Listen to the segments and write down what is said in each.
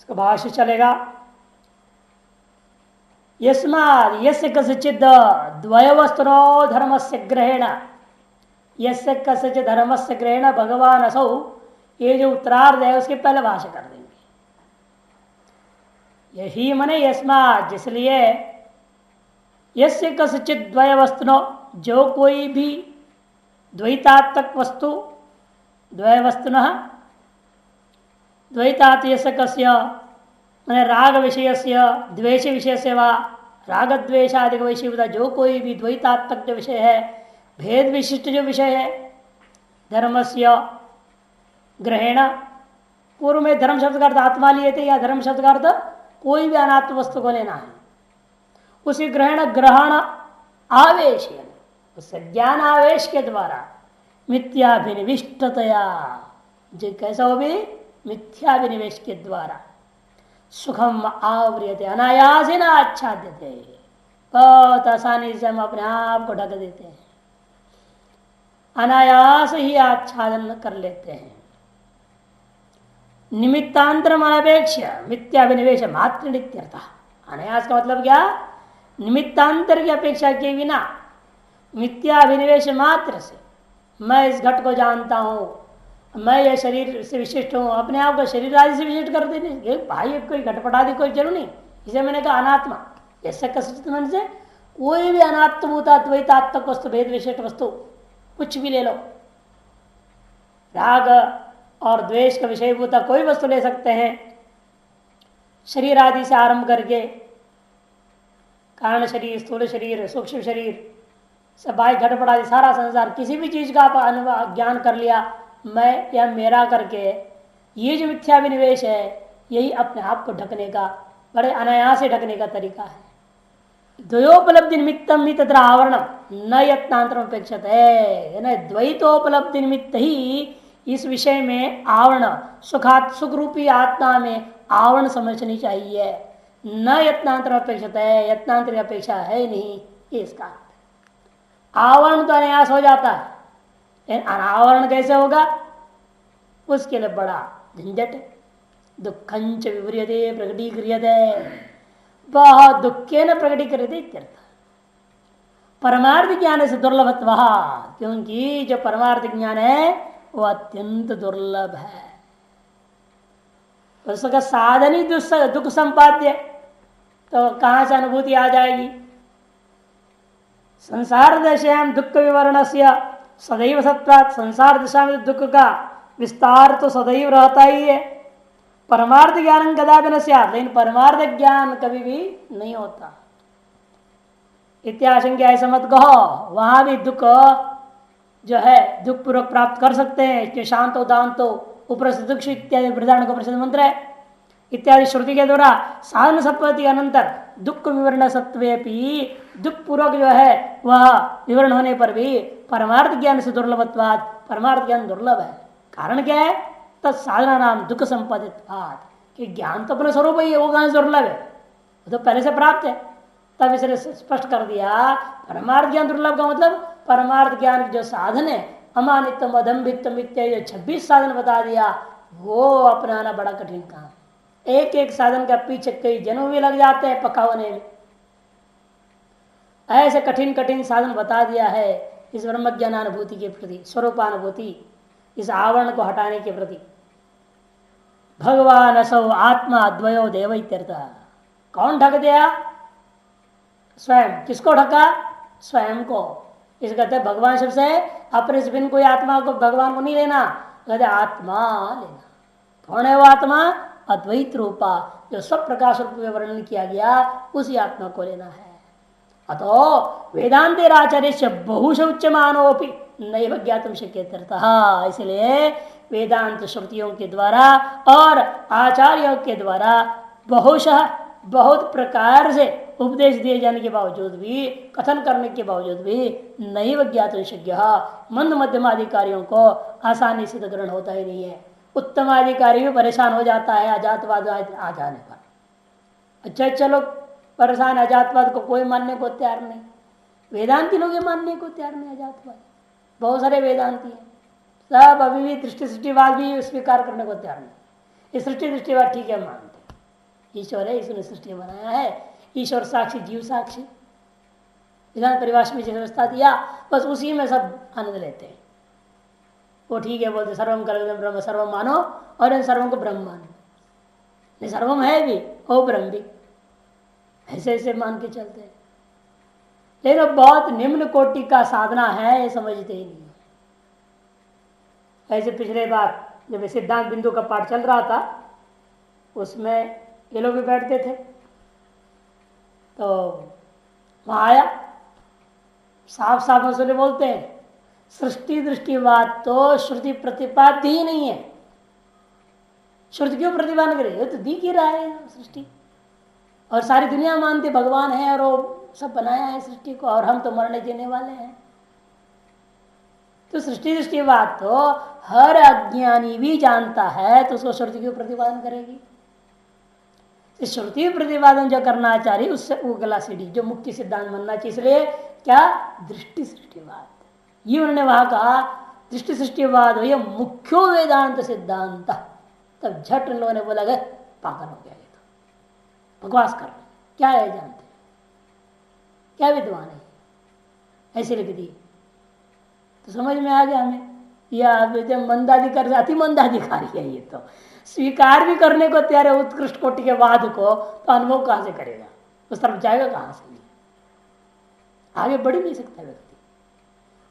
इसका भाष्य चलेगा। यस्माद् यस्य कस्यचिद् द्वयवस्तुनो धर्मस्य ग्रहेण, यस्य कस्यचिद् धर्मस्य ग्रहेण भगवान असौ, ये जो उत्तरार्ध है उसके पहले भाष्य कर देंगे। यही मने यस्माद्, जिसलिए यस्य कस्यचिद् द्वयवस्तुनो, जो कोई भी द्वैतात्मक वस्तु, द्वयवस्तुनः द्वैतात यस्य कस्य मैंने राग विषयस्य द्वेष विषयस्य वा राग द्वेषादि विषय, जो कोई भी द्वैतात्मक जो विषय है, भेद विशिष्ट जो विषय है, धर्मस्य ग्रहेण, पूर्व में धर्म शब्द का अर्थ आत्मा लिए थे, या धर्म शब्द का अर्थ कोई भी अनात्म वस्तु को लेना है, उसी ग्रहण आवेश, उस ज्ञान आवेश के द्वारा मिथ्याभिनिविष्टतया, जो कैसा हो भी मिथ्याभिनिवेश के द्वारा सुखम आवृयते अनायासेन आच्छाद्यते, बहुत आसानी से हम अपने आप को ढक देते हैं, अनायास ही आच्छादन कर लेते हैं। निमित्तांतर अनपेक्ष मिथ्याभिनिवेश मात्र नित्यर्थ। अनायास का मतलब क्या? निमित्तांतर की अपेक्षा के बिना मिथ्याभिनिवेश मात्र से मैं इस घट को जानता हूं, मैं ये शरीर से विशिष्ट हूं, अपने आप को शरीर आदि से विशिष्ट कर देने भाई, कोई घटपट आदि कोई जरूर नहीं। इसे मैंने कहा अनात्मा, ऐसा कसित मन से कोई भी अनात्मभूता द्वैतात्मक वस्तु, भेद विशिष्ट वस्तु कुछ भी ले लो, राग और द्वेष का विषयभूता कोई वस्तु ले सकते हैं, शरीर आदि से आरंभ करके कारण शरीर, स्थूल शरीर, सूक्ष्म शरीर, सब बाह्य घटपट आदि सारा संसार, किसी भी चीज का आप ज्ञान कर लिया मैं या मेरा करके, ये जो मिथ्याभिनिवेश है यही अपने आप को ढकने का, बड़े अनायास से ढकने का तरीका है। द्वयोपलब्धि निमित्तम ही तत्र आवरणम न यत्नांतरम अपेक्षित है, द्वैतोपलब्धि निमित्त ही इस विषय में आवरण, सुख रूपी आत्मा में आवरण समझनी चाहिए, न यत्नांतर अपेक्षित है, यत्नांतर अपेक्षा है नहीं, ये इसका आवरण तो अनायास हो जाता है, अनावरण कैसे होगा? उसके लिए बड़ा झंझट है। दुखंच विव्रियते प्रकटीक्रियते, बहुत दुखे न प्रकटीक्रियते। परमार्थ ज्ञान से दुर्लभत्व, क्योंकि जो परमार्थ ज्ञान है वो अत्यंत दुर्लभ है, उसका साधन ही दुख संपाद्य, तो कहां से अनुभूति आ जाएगी? संसार दशायाम दुख विवरण से सदैव सत्वात्, संसार दशा में दुख का विस्तार तो सदैव रहता ही है। परमार्थ ज्ञान कदापि न स्यात्, लेकिन परमार्थ ज्ञान कभी भी नहीं होता। इत्याशंका ऐसा मत कहो, वहां भी दुख जो है दुख पूर्वक प्राप्त कर सकते हैं, कि शांतो दांतो ऊपर से दुख इत्यादि वृदारण का प्रसिद्ध मंत्र है। इत्यादि श्रुति के द्वारा साधन संपत्ति अनंतर दुख विवरण सत्वेपि, दुख पूर्वक जो है वह विवरण होने पर भी परमार्थ ज्ञान से दुर्लभत्वाद, परमार्थ ज्ञान दुर्लभ है। कारण क्या है? तत्साधना नाम दुख संपादित्वाद, कि ज्ञान तो अपना स्वरूप ही है, वो कहां से दुर्लभ है? वो तो पहले से प्राप्त है। तब इसने स्पष्ट कर दिया परमार्थ ज्ञान दुर्लभ का मतलब परमार्थ ज्ञान जो साधन है, अमानित्वम अदम्भित्वम इत्यादि 26 साधन बता दिया, वो अपनाना बड़ा कठिन काम। एक एक साधन का पीछे कई जन्म भी लग जाते हैं पक्का होने में। ऐसे कठिन कठिन साधन बता दिया है इस ब्रह्म ज्ञानानुभूति के प्रति, स्वरूपानुभूति, इस आवरण को हटाने के प्रति। भगवान असौ आत्मा द्वयो देव इत्यर्थ। कौन ढक दिया? स्वयं। किसको ढका? स्वयं को। इस कहते भगवान शब्द से अपने से बिन कोई आत्मा को, भगवान को नहीं लेना, कहते आत्मा लेना। कौन है वो आत्मा? अद्वैत रूपा, जो सब प्रकाश रूप में वर्णन किया गया, उसी आत्मा को लेना है। अतो वेदांतेराचार्य से बहुश उच्यमानोपि नैव ज्ञातुम शक्यते। इसलिए वेदांत श्रुतियों के द्वारा और आचार्यों के द्वारा बहुशः, बहुत प्रकार से उपदेश दिए जाने के बावजूद भी, कथन करने के बावजूद भी नैव ज्ञातुम शक्य, मंद मध्यम अधिकारियों को आसानी से तो ग्रहण होता ही नहीं है। उत्तम अधिकारी भी परेशान हो जाता है अजातवाद आ जाने पर। अच्छा चलो परेशान, अजातवाद को कोई मानने को तैयार नहीं, वेदांती लोग ये मानने को तैयार नहीं। अजातवाद बहुत सारे वेदांती हैं, सब अभी भी दृष्टि सृष्टिवाद भी स्वीकार करने को तैयार नहीं। ये सृष्टि दृष्टिवाद ठीक है मानते, ईश्वर है, इसने सृष्टि बनाया है, ईश्वर साक्षी जीव साक्षी, विधान परिभाषा में व्यवस्था दिया, बस उसी में सब आनंद लेते हैं। वो ठीक है बोलते सर्वम कर ब्रह्म सर्वम मानो, और इन सर्वम को ब्रह्म मानो, नहीं सर्वम है भी वो ब्रह्म भी, ऐसे ऐसे मान के चलते हैं। लेकिन बहुत निम्न कोटि का साधना है, ये समझते ही नहीं। ऐसे पिछले बार जब सिद्धांत बिंदु का पाठ चल रहा था, उसमें ये लोग भी बैठते थे, तो वहां आया साफ साफ मसूले बोलते हैं, सृष्टि दृष्टिवाद तो श्रुति प्रतिपाद्य ही नहीं है। श्रुति क्यों प्रतिपादन करे, ये तो दिख ही रहा है सृष्टि, और सारी दुनिया मानती भगवान है और वो सब बनाया है सृष्टि को, और हम तो मरने देने वाले हैं। तो सृष्टि दृष्टिवाद तो हर अज्ञानी भी जानता है, तो उसको श्रुति क्यों प्रतिपादन करेगी। श्रुति प्रतिपादन जो करना चाहिए उससे उगला सीढ़ी जो मुक्ति सिद्धांत बनना चाहिए। इसलिए क्या दृष्टि सृष्टिवाद, ये उन्होंने वहां कहा दृष्टि सृष्टिवाद हो, ये मुख्यो वेदांत सिद्धांत। तब झट उन लोगों ने बोला गया पागल हो गया, ये तो बकवास कर रहे, क्या है जानते, क्या विद्वान है, ऐसे लिख दी। तो समझ में आ गया हमें, यह मंदाधिकारी अति मंदाधिकारी है, ये तो स्वीकार भी करने को तैयार है उत्कृष्ट कोटि के वाद को, तो अनुभव कहां से करेगा, उस तरफ जाएगा कहां से, आगे बढ़ ही नहीं सकता व्यक्ति।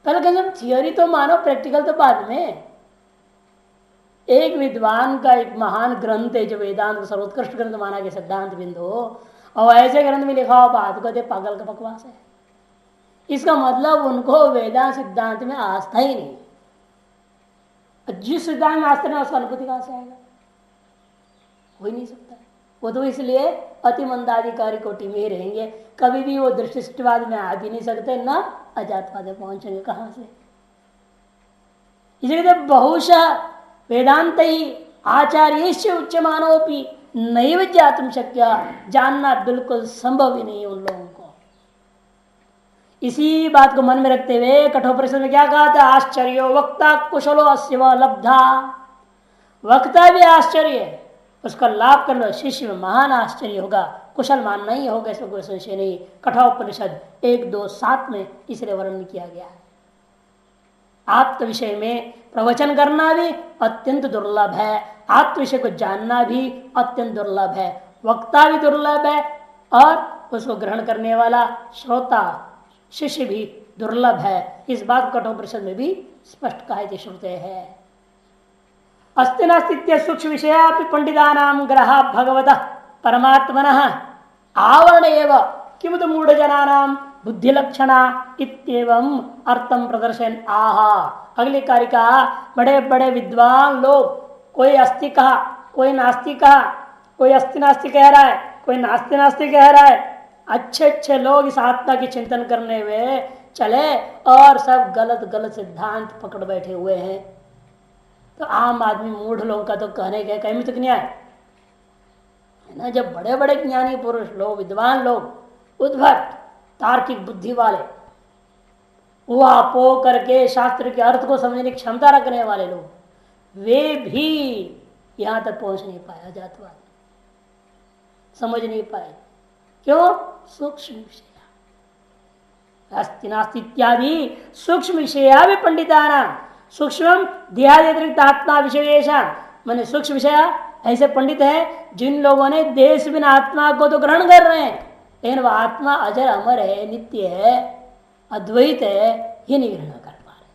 पहले कहते थियोरी तो मानो, प्रैक्टिकल तो बाद में। एक विद्वान का एक महान ग्रंथ है जो वेदांत का सर्वोत्कृष्ट ग्रंथ माना गया सिद्धांत बिंदु, और ऐसे ग्रंथ में लिखा हुआ बात कहते पागल का बकवास है। इसका मतलब उनको वेदांत सिद्धांत में आस्था ही नहीं। जिस सिद्धांत में आस्था नहीं उसका अनुभूति कहां से आएगा, हो ही नहीं सकता। वो तो इसलिए अति मंदाधिकारी कोटि में ही रहेंगे, कभी भी वो दृष्टिवाद में आ भी नहीं सकते, ना अजातवाद में पहुंचेंगे कहां से। इसलिए बहुशः वेदांत ही आचार्य उच्च मानोपी नैव ज्ञातुम शक्य, जानना बिल्कुल संभव ही नहीं उन लोगों को। इसी बात को मन में रखते हुए कठोपनिषद में क्या कहा था, आश्चर्यो वक्ता कुशलो अस्य लब्धा। वक्ता भी आश्चर्य है, उसका लाभ कर लो, शिष्य में महान आश्चर्य होगा, कुशल मानना ही होगा, इसमें कोई संशय नहीं। कठोपनिषद 1-2-7 में इसलिए वर्णन किया गया है। आत्म विषय में प्रवचन करना भी अत्यंत दुर्लभ है, आत्म विषय को जानना भी अत्यंत दुर्लभ है, वक्ता भी दुर्लभ है, और उसको ग्रहण करने वाला श्रोता शिष्य भी दुर्लभ है। इस बात कठोपनिषद में भी स्पष्ट कहा श्रुते है। अस्ति नास्ति सूक्ष्म विषया पंडितानां ग्रह भगवत परमात्मनः आवरण एव किमुत मूढ़जनानां बुद्धि लक्षणा इत्येवं अर्थम प्रदर्शन आहा। अगली कारिका, बड़े बड़े विद्वान लोग, कोई अस्ति कहा, कोई नास्ति कहा, कोई अस्ति नास्ति कह रहा है, कोई नास्ति नास्ति कह रहा है, अच्छे अच्छे लोग इस आत्मा की चिंतन करने हुए चले और सब गलत गलत सिद्धांत पकड़ बैठे हुए हैं। तो आम आदमी मूढ़ लोगों का तो कहने के कहीं तक न्याय है ना। जब बड़े बड़े ज्ञानी पुरुष लोग, विद्वान लोग, उद्भट तार्किक बुद्धि वाले, हुआ पो करके शास्त्र के अर्थ को समझने की क्षमता रखने वाले लोग, वे भी यहां तक पहुंच नहीं पाया, जातवाद समझ नहीं पाए। क्यों? सूक्ष्म विषय अस्ति नास्ति इत्यादि सूक्ष्म विषया भी पंडिताना, सूक्ष्म देहादिरिक्त आत्मा विषय, माने सूक्ष्म विषय ऐसे पंडित है जिन लोगों ने देश बिन आत्मा को तो ग्रहण कर रहे हैं, लेकिन वह आत्मा अजर अमर है, नित्य है, अद्वैत है, ये नहीं ग्रहण कर पा रहे।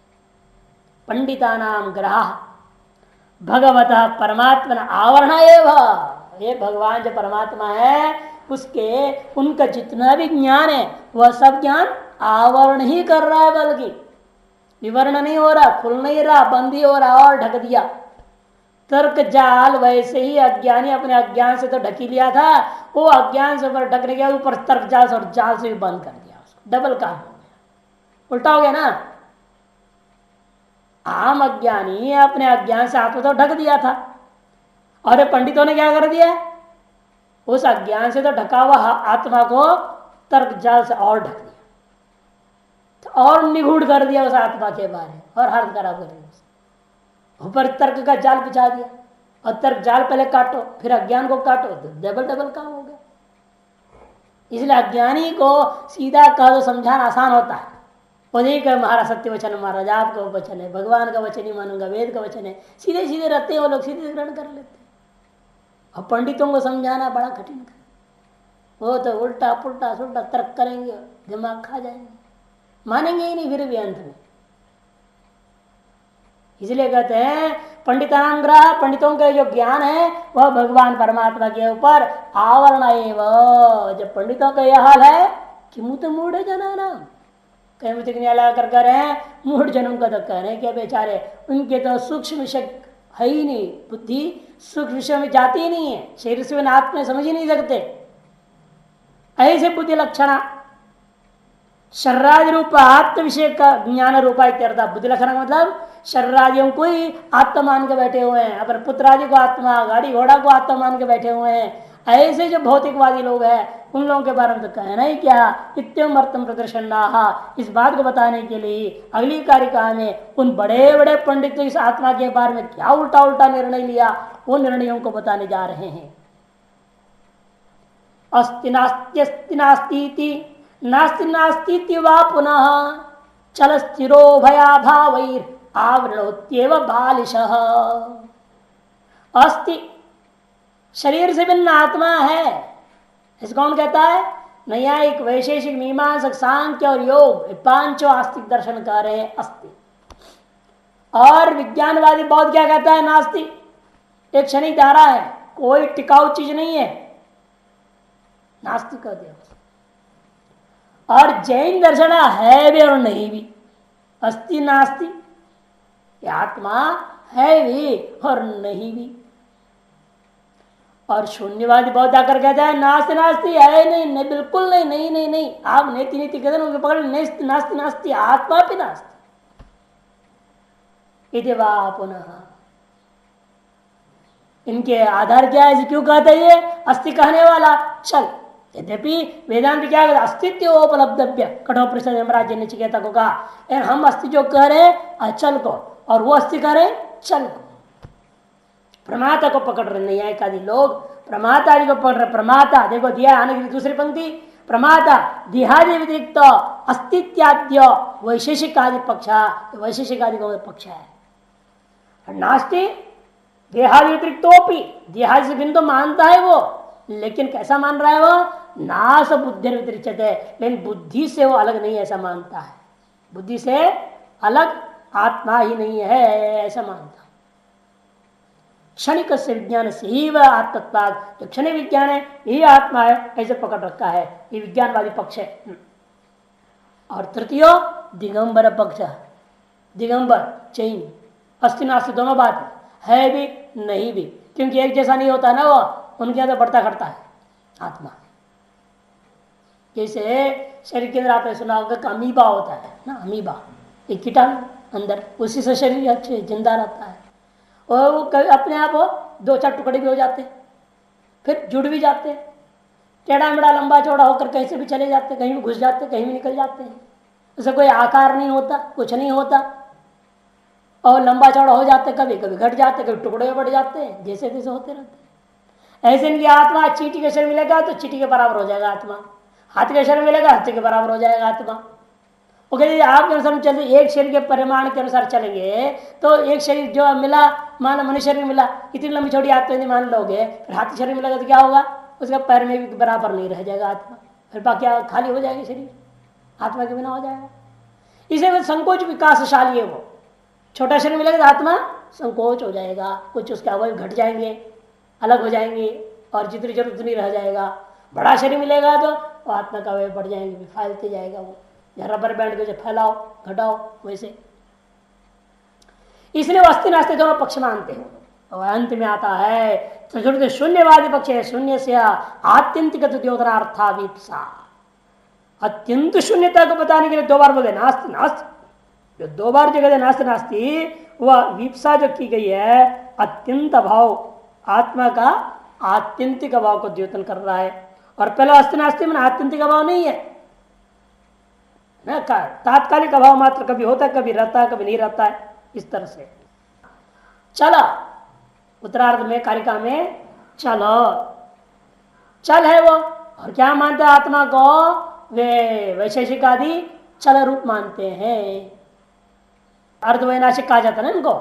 पंडितानाम ग्रह भगवतः परमात्मा आवरण एवं, ये भगवान जो परमात्मा है उसके उनका जितना भी ज्ञान है वह सब ज्ञान आवरण ही कर रहा है, बल्कि विवरण नहीं हो रहा, खुल नहीं रहा, बंद ही हो रहा और ढक दिया। तर्क जाल वैसे ही अज्ञानी अपने अज्ञान से तो ढकी लिया था, वो अज्ञान से ऊपर ढकने के ऊपर तर्क जाल और जाल से भी बंद कर दिया उसको, डबल काम हो गया, उल्टा हो गया ना। आम अज्ञानी अपने अज्ञान से आत्मा तो ढक दिया था, और पंडितों ने क्या कर दिया, उस अज्ञान से तो ढका हुआ आत्मा को तर्क जाल से और ढक दिया, तो और निगूढ़ कर दिया उस आत्मा के बारे में, और हालत खराब कर दिया, ऊपर तर्क का जाल बिछा दिया और तर्क जाल पहले काटो फिर अज्ञान को काटो तो डबल डबल काम हो गया। इसलिए अज्ञानी को सीधा कह दो समझाना आसान होता है। वो नहीं कहे हमारा सत्य वचन महाराज आपका वचन है, भगवान का वचन ही मानूंगा, वेद का वचन है, सीधे सीधे रहते हैं वो लोग, सीधे ग्रहण कर लेते हैं। और पंडितों को समझाना बड़ा कठिन है, वो तो उल्टा पुल्टा सुल्टा तर्क करेंगे, दिमाग खा जाएंगे, मानेंगे ही नहीं फिर भी अंत में। इसलिए कहते हैं पंडितानाम ग्रह, पंडितों का जो ज्ञान है वह भगवान परमात्मा के ऊपर आवरण एवं। जब पंडितों का यह हाल है कि मुँह मूढ़ जना कहीं न्यायालय कर कह रहे हैं मूढ़ जनों का तो कह रहे हैं क्या बेचारे, उनके तो सूक्ष्म विषय है ही नहीं, बुद्धि सूक्ष्म विषय में जाती ही नहीं है, शरीर से आत्मा समझ ही नहीं सकते। ऐसे बुद्धि लक्षणा शर्रादि रूप आत्म विषय का ज्ञान रूपा इत्यर्थ। बुद्धि लक्षण का मतलब शर्रादियों को ही आत्मा मान के बैठे हुए हैं, अपने पुत्र आदि को आत्मा, गाड़ी घोड़ा को आत्मा मान के बैठे हुए हैं। ऐसे जो भौतिकवादी लोग हैं उन लोगों के बारे में तो कहना ही क्या। इत्यम अर्थम प्रदर्शन, इस बात को बताने के लिए अगली कारिका में उन बड़े बड़े पंडित इस आत्मा के बारे में क्या उल्टा उल्टा निर्णय लिया, वो निर्णयों को बताने जा रहे हैं। अस्ति नास्त्यस्ति नास्तीति, नास्ति नास्तीति वा पुनः चल स्थिरो भया भावैर आवृणोत्येव बालिशः। अस्ति शरीर से भिन्न आत्मा है, इसको कौन कहता है? नैयायिक, वैशेषिक, मीमांसक, सांख्य और योग पांचों आस्तिक दर्शन कह रहे हैं अस्ति। और विज्ञानवादी बौद्ध क्या कहता है? नास्ति, एक क्षणिक धारा है, कोई टिकाऊ चीज नहीं है, नास्तिक कहते हैं। और जैन दर्शन है भी और नहीं भी, अस्ति नास्ति, आत्मा है भी और नहीं भी। और शून्यवादी बहुत आकर कहता है नास्ति नास्ति, है नहीं, नहीं बिल्कुल नहीं, नहीं नहीं नहीं, आप नीति नीति कहते हैं पकड़, नास्ति नास्ति आत्मा भी नास्ति इति वा पुनः। इनके आधार क्या है, क्यों कहते हैं ये अस्ति कहने वाला? चल, यद्यपि वेदांत क्या कहता है? अस्तित्वोपलब्धव्य, कठोर परिषद यमराज ने नचिकेता को कहा, हम अस्ति जो कह रहे हैं अचल को, और वो अस्ति कह रहे हैं चल को। प्रमाता को पकड़ रहे न्यायिकादि लोग, प्रमाता आदि को पकड़ रहे। प्रमाता देखो दिया आने की दूसरी पंक्ति, प्रमाता देहादि व्यतिरिक्त अस्तित्याद्य वैशेषिक आदि पक्ष, वैशेषिक आदि का पक्ष है। नास्ति देहादि व्यतिरिक्तोपि, देहादि से बिंदु मानता है वो, लेकिन कैसा मान रहा है वो? नास बुद्धि व्यतिरिक्त है, लेकिन बुद्धि से वो अलग नहीं ऐसा मानता है, बुद्धि से अलग आत्मा ही नहीं है ऐसा मानता। क्षणिक से विज्ञान से ही वह आत्मत्वाद, जो क्षणिक विज्ञान है यही आत्मा है ऐसे पकड़ रखा है, ये विज्ञानवादी पक्ष है। और तृतीय दिगंबर पक्ष, दिगंबर चैन, अस्ति नास्ति दोनों बात है भी नहीं भी, क्योंकि एक जैसा नहीं होता ना वो, उनके अंदर बढ़ता घटता है आत्मा। जैसे शरीर के अंदर आपने सुना होगा कि अमीबा होता है ना, अमीबा एक कीटाणु अंदर, उसी से शरीर अच्छे जिंदा रहता है, और वो अपने आप दो चार टुकड़े भी हो जाते हैं, फिर जुड़ भी जाते हैं, टेढ़ा मेढ़ा लंबा चौड़ा होकर कहीं से भी चले जाते हैं, कहीं भी घुस जाते हैं, कहीं भी निकल जाते हैं, उसे कोई आकार नहीं होता, कुछ नहीं होता, और लंबा चौड़ा हो जाते, कभी कभी घट जाते, कभी टुकड़े बढ़ जाते हैं, जैसे तैसे होते रहते हैं। ऐसे इनकी आत्मा चींटी के शरीर मिलेगा तो चींटी के बराबर हो जाएगा आत्मा, हाथी के शरीर मिलेगा हाथी के बराबर हो जाएगा आत्मा। वो कहते आपके अनुसार चलते, एक शरीर के परिमाण के अनुसार चलेंगे तो एक शरीर जो मिला, मान मनुष्य शरीर मिला, इतनी लंबी छोटी आत्मा यदि मान लोगे, फिर हाथी शरीर मिलेगा तो क्या होगा? उसका पैर में भी बराबर नहीं रह जाएगा आत्मा, फिर बाकी खाली हो जाएगी शरीर, आत्मा के बिना हो जाएगा। इसे संकोच विकासशाली है, वो छोटा शरीर मिलेगा तो आत्मा संकोच हो जाएगा, कुछ उसके अवयव घट जाएंगे, अलग हो जाएंगे, और जितनी जरूरत नहीं रह जाएगा। बड़ा शरीर मिलेगा तो आत्मा का अवयव बढ़ जाएंगे, फैलते जाएगा, वो रबर बैंड को जो फैलाओ घटाओ वैसे। इसलिए अस्ति नास्ति दोनों पक्ष मानते हो। और अंत में आता है तो शून्यवादी पक्ष है, शून्य से आत्यंतिक द्योतनार्थावीप्सा, अत्यंत शून्यता को बताने के लिए दो बार बोले नास्ति नास्ति, जो दो बार जो कहते नास्ति नास्ति, वह वीप्सा जो की गई है अत्यंत अभाव, आत्मा का आत्यंतिक अभाव को द्योतन कर रहा है। और पहले अस्ति नास्ति में आत्यंतिक अभाव नहीं है ना, तात्कालिक अभाव मात्र, कभी होता है कभी रहता है कभी नहीं रहता है, इस तरह से चला। उत्तरार्ध में कारिका में चलो, चल है वो। और क्या मानते हैं आत्मा को? वे वैशेषिक आदि चल रूप मानते हैं। अर्धवैनाशिक कहा जाता है ना इनको,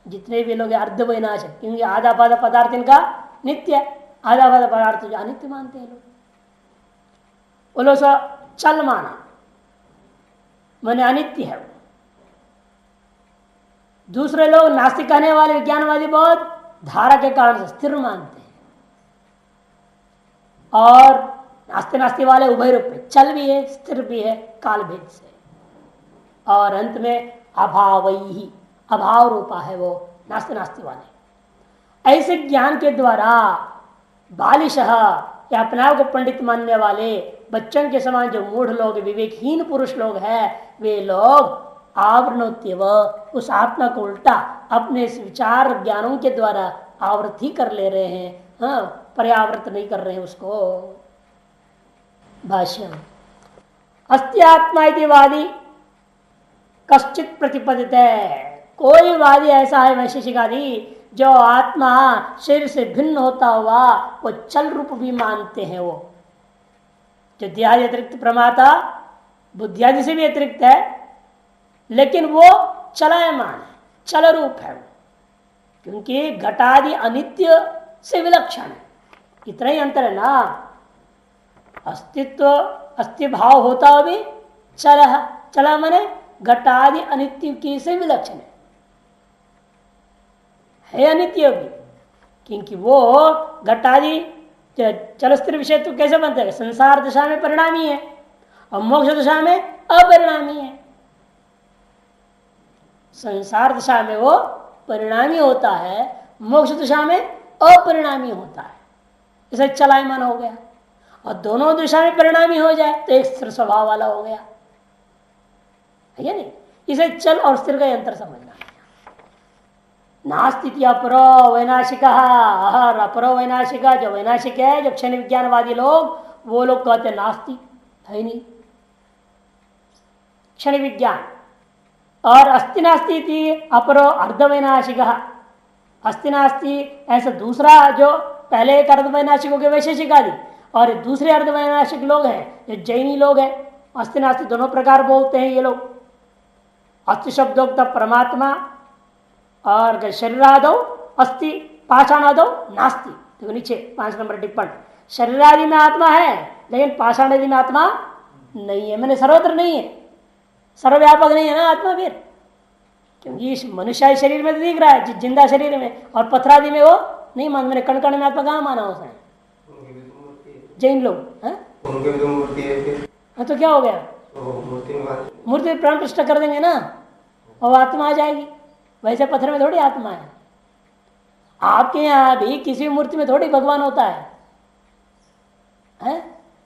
जितने भी लोग अर्धवैनाशिक, क्योंकि आधा पाधा पदार्थ इनका नित्य है, आधा पाधा पदार्थ जो अनित्य मानते हैं लोग। वो लोग चल माना माने अनित्य है। दूसरे लोग नास्तिक कहने वाले विज्ञानवादी बहुत धारा के कारण से स्थिर मानते हैं, और नास्ते नास्ती वाले उभय रूप में चल भी है स्थिर भी है काल भेद से। और अंत में अभाव ही अभाव रूपा है वो नास्ते नास्ती वाले। ऐसे ज्ञान के द्वारा बालिशः या अपने आप को पंडित मानने वाले बच्चों के समान जो मूढ़ लोग विवेकहीन पुरुष लोग हैं, वे लोग आवरणोत्यव उस आत्मा को उल्टा अपने इस विचार ज्ञानों के द्वारा आवृत ही कर ले रहे हैं, हाँ, पर्यावृत नहीं कर रहे हैं उसको। भाष्य अस्ति आत्मा इति वादी कश्चित प्रतिपदित है। कोई वादी ऐसा है वैशेषिक आदि जो आत्मा शरीर से भिन्न होता हुआ वो चल रूप भी मानते हैं। वो जो देहादि अतिरिक्त प्रमाता बुद्धियादि से भी अतिरिक्त है, लेकिन वो चलायमान है, चल रूप है वो, क्योंकि घटादि अनित्य से विलक्षण है। इतना ही अंतर है ना। अस्तित्व अस्ति भाव होता हुआ भी चला माने घटादि अनित्य की से विलक्षण है अनित्य भी, क्योंकि वो घटादि चल स्थिर विषय तो कैसे बनता है? संसार दशा में परिणामी है और मोक्ष दशा में अपरिणामी है। संसार दशा में वो परिणामी होता है, मोक्ष दशा में अपरिणामी होता है। इसे चलायमान हो गया, और दोनों दिशा में परिणामी हो जाए तो एक स्थिर स्वभाव वाला हो गया है नहीं। इसे चल और स्थिर का अंतर समझना। नास्ति अपरो वैनाशिक, अपरो वैनाशिक जो वैनाशिक है, जो क्षण विज्ञानवादी लोग, वो लोग कहते नास्ति है नहीं क्षण विज्ञान। और अस्ति नास्ति थी अपरो अर्धवैनाशिक, अस्ति नास्ति ऐसा दूसरा जो पहले एक अर्धवैनाशिक हो गए वैशेषिक आदि, और दूसरे अर्धवैनाशिक लोग हैं जो जैनी लोग हैं। अस्ति नास्ति दोनों प्रकार बोलते हैं ये लोग। अस्ति शब्दोक्ता परमात्मा और शरीरादो अस्ति पाषाणादो नास्ति। देखो नीचे 5 नंबर टिप्पण, शरीरादि में आत्मा है लेकिन पाषाणादि में आत्मा नहीं है, मैंने सर्वत्र नहीं है, सर्वव्यापक नहीं है ना आत्मा फिर, क्योंकि इस मनुष्य शरीर में तो दिख रहा है जिंदा शरीर में, और पथरादि में वो नहीं मान। मैंने कण कण में आत्मा कहाँ माना उसने? जैन लोग उनके भी तो मूर्ति है फिर। हाँ तो क्या हो गया? मूर्ति प्राण प्रतिष्ठा कर देंगे ना और आत्मा आ जाएगी। वैसे पत्थर में थोड़ी आत्मा है। आपके यहाँ भी किसी मूर्ति में थोड़ी भगवान होता है?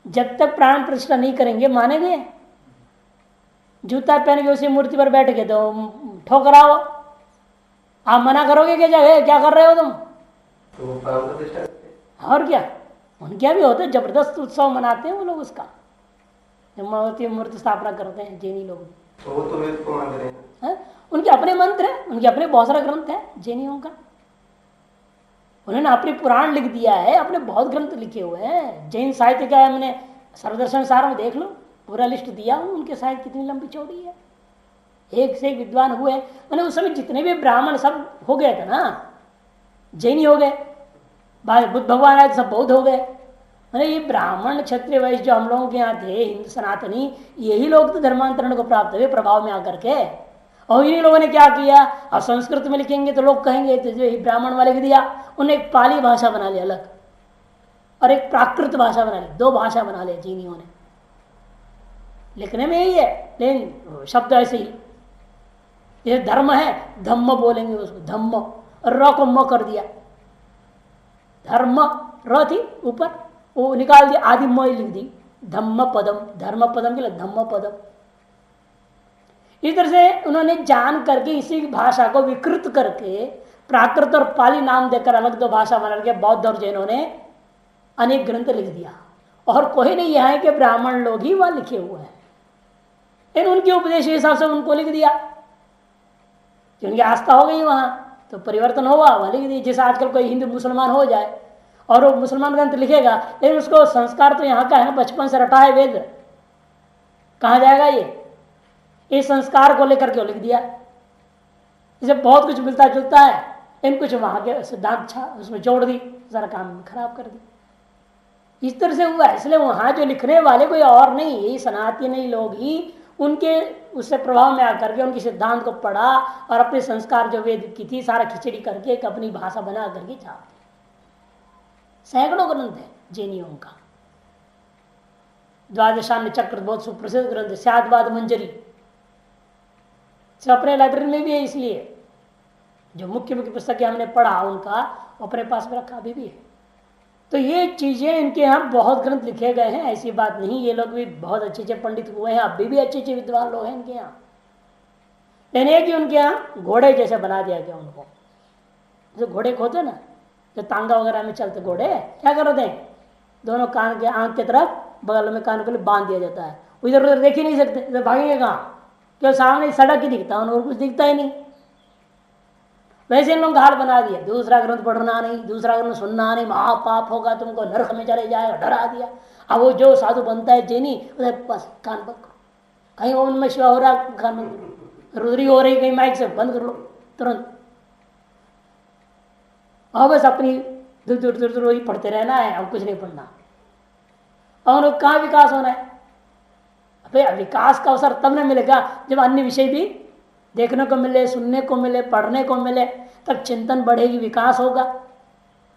जब तक प्राण प्रतिष्ठा नहीं करेंगे मानेंगे? जूता पहन के उसी मूर्ति पर बैठ के तो ठोकराओ, आप मना करोगे कि क्या कर रहे हो तुम? तो प्राण प्रतिष्ठा और क्या उनके यहाँ भी होता है, जबरदस्त उत्सव मनाते हैं वो लोग उसका, मूर्ति स्थापना करते हैं जैनी लोग। तो वो तो वेद को मान रहे हैं, उनके अपने मंत्र है, उनके अपने बहुत सारा ग्रंथ है जैनियों का। उन्होंने अपने पुराण लिख दिया है, अपने बहुत ग्रंथ लिखे हुए हैं। जैन साहित्य का हमने सर्वदर्शन सार में देख लो, पूरा लिस्ट दिया हूँ उनके साहित्य कितनी लंबी चौड़ी है। एक से एक विद्वान हुए, मैंने उस समय जितने भी ब्राह्मण सब हो गए थे ना, जैनी हो गए, बुद्ध भगवान आए सब बौद्ध हो गए। अरे ये ब्राह्मण क्षत्रिय वैश्य जो हम लोगों के यहाँ थे, हिंदू सनातनी, यही लोग तो धर्मांतरण को प्राप्त हुए प्रभाव में आकर के। और इन्हीं लोगों ने क्या किया, अब संस्कृत में लिखेंगे तो लोग कहेंगे तो जो ब्राह्मण वाले भी दिया, उन्हें एक पाली भाषा बना लिया अलग और एक प्राकृत भाषा बना ली, 2 भाषा बना लिया चीनियों ने। लिखने में यही है लेकिन शब्द ऐसे ही। ये धर्म है, धम्म बोलेंगे उसको, धम्म, र को म कर दिया, धर्म र थी ऊपर वो निकाल दिया, आदि म लिख दी, धम्म पदम, धर्म पदम के लिए धम्म पदम। इस तरह से उन्होंने जान करके इसी भाषा को विकृत करके प्राकृत और पाली नाम देकर अलग 2 भाषा बना के बौद्ध और जैनों ने अनेक ग्रंथ लिख दिया। और कोई नहीं है कि ब्राह्मण लोग ही वह लिखे हुए हैं, इन उनके उपदेश के हिसाब से उनको लिख दिया, क्योंकि आस्था हो गई वहां, तो परिवर्तन हुआ, भले जैसे आजकल कोई हिंदू मुसलमान हो जाए और वो मुसलमान ग्रंथ लिखेगा, लेकिन उसको संस्कार तो यहाँ का है ना, बचपन से रटा है वेद, कहाँ जाएगा ये संस्कार को लेकर के लिख दिया। इसे बहुत कुछ मिलता जुलता है, इन कुछ वहां के सिद्धांत उसमें जोड़ दी, सारा काम खराब कर दी। इस तरह से हुआ, इसलिए वहां जो लिखने वाले कोई और नहीं, यही सनातनी लोग ही उनके उससे प्रभाव में आकर के उनके सिद्धांत को पढ़ा और अपने संस्कार जो वेद की थी सारा खिचड़ी करके एक अपनी भाषा बना करके छाप। सैकड़ों ग्रंथ है जैनियों का। द्वादशान्य चक्र बहुत सुप्रसिद्ध ग्रंथ है, स्यादवाद मंजरी अपने लाइब्रेरी में भी है, इसलिए जो मुख्य मुख्य पुस्तकें हमने पढ़ा उनका अपने पास में रखा अभी भी है। तो ये चीजें इनके यहाँ बहुत ग्रंथ लिखे गए हैं, ऐसी बात नहीं। ये लोग भी बहुत अच्छे अच्छे पंडित हुए हैं, अभी भी अच्छे अच्छे विद्वान लोग हैं इनके यहाँ। लेकिन कि उनके यहाँ घोड़े जैसे बना दिया गया उनको, जो घोड़े होते ना, जो तांगा वगैरह में चलते घोड़े, क्या करते हैं, दोनों कान के आंख की तरफ बगल में कान के लिए बांध दिया जाता है, इधर उधर देख ही नहीं सकते, इधर भागेंगे कहाँ, क्यों सामने सड़क ही दिखता है और कुछ दिखता ही नहीं। वैसे इन लोगों का हाल बना दिया, दूसरा ग्रंथ पढ़ना नहीं, दूसरा ग्रंथ सुनना नहीं, महापाप होगा, तुमको नरक में चले जाएगा, डरा दिया। अब वो जो साधु बनता है जैनी, बस कान बंद करो, कहीं ओम नमः शिवाय हो रहा कान बंद करो, रुद्री हो रही कहीं माइक से बंद कर लो तुरंत, और बस अपनी दूर दूर दूर दूर वही पढ़ते रहना है, अब कुछ नहीं पढ़ना। और कहाँ विकास होना है? अबे विकास का अवसर तब न मिलेगा जब अन्य विषय भी देखने को मिले, सुनने को मिले, पढ़ने को मिले, तब चिंतन बढ़ेगी, विकास होगा,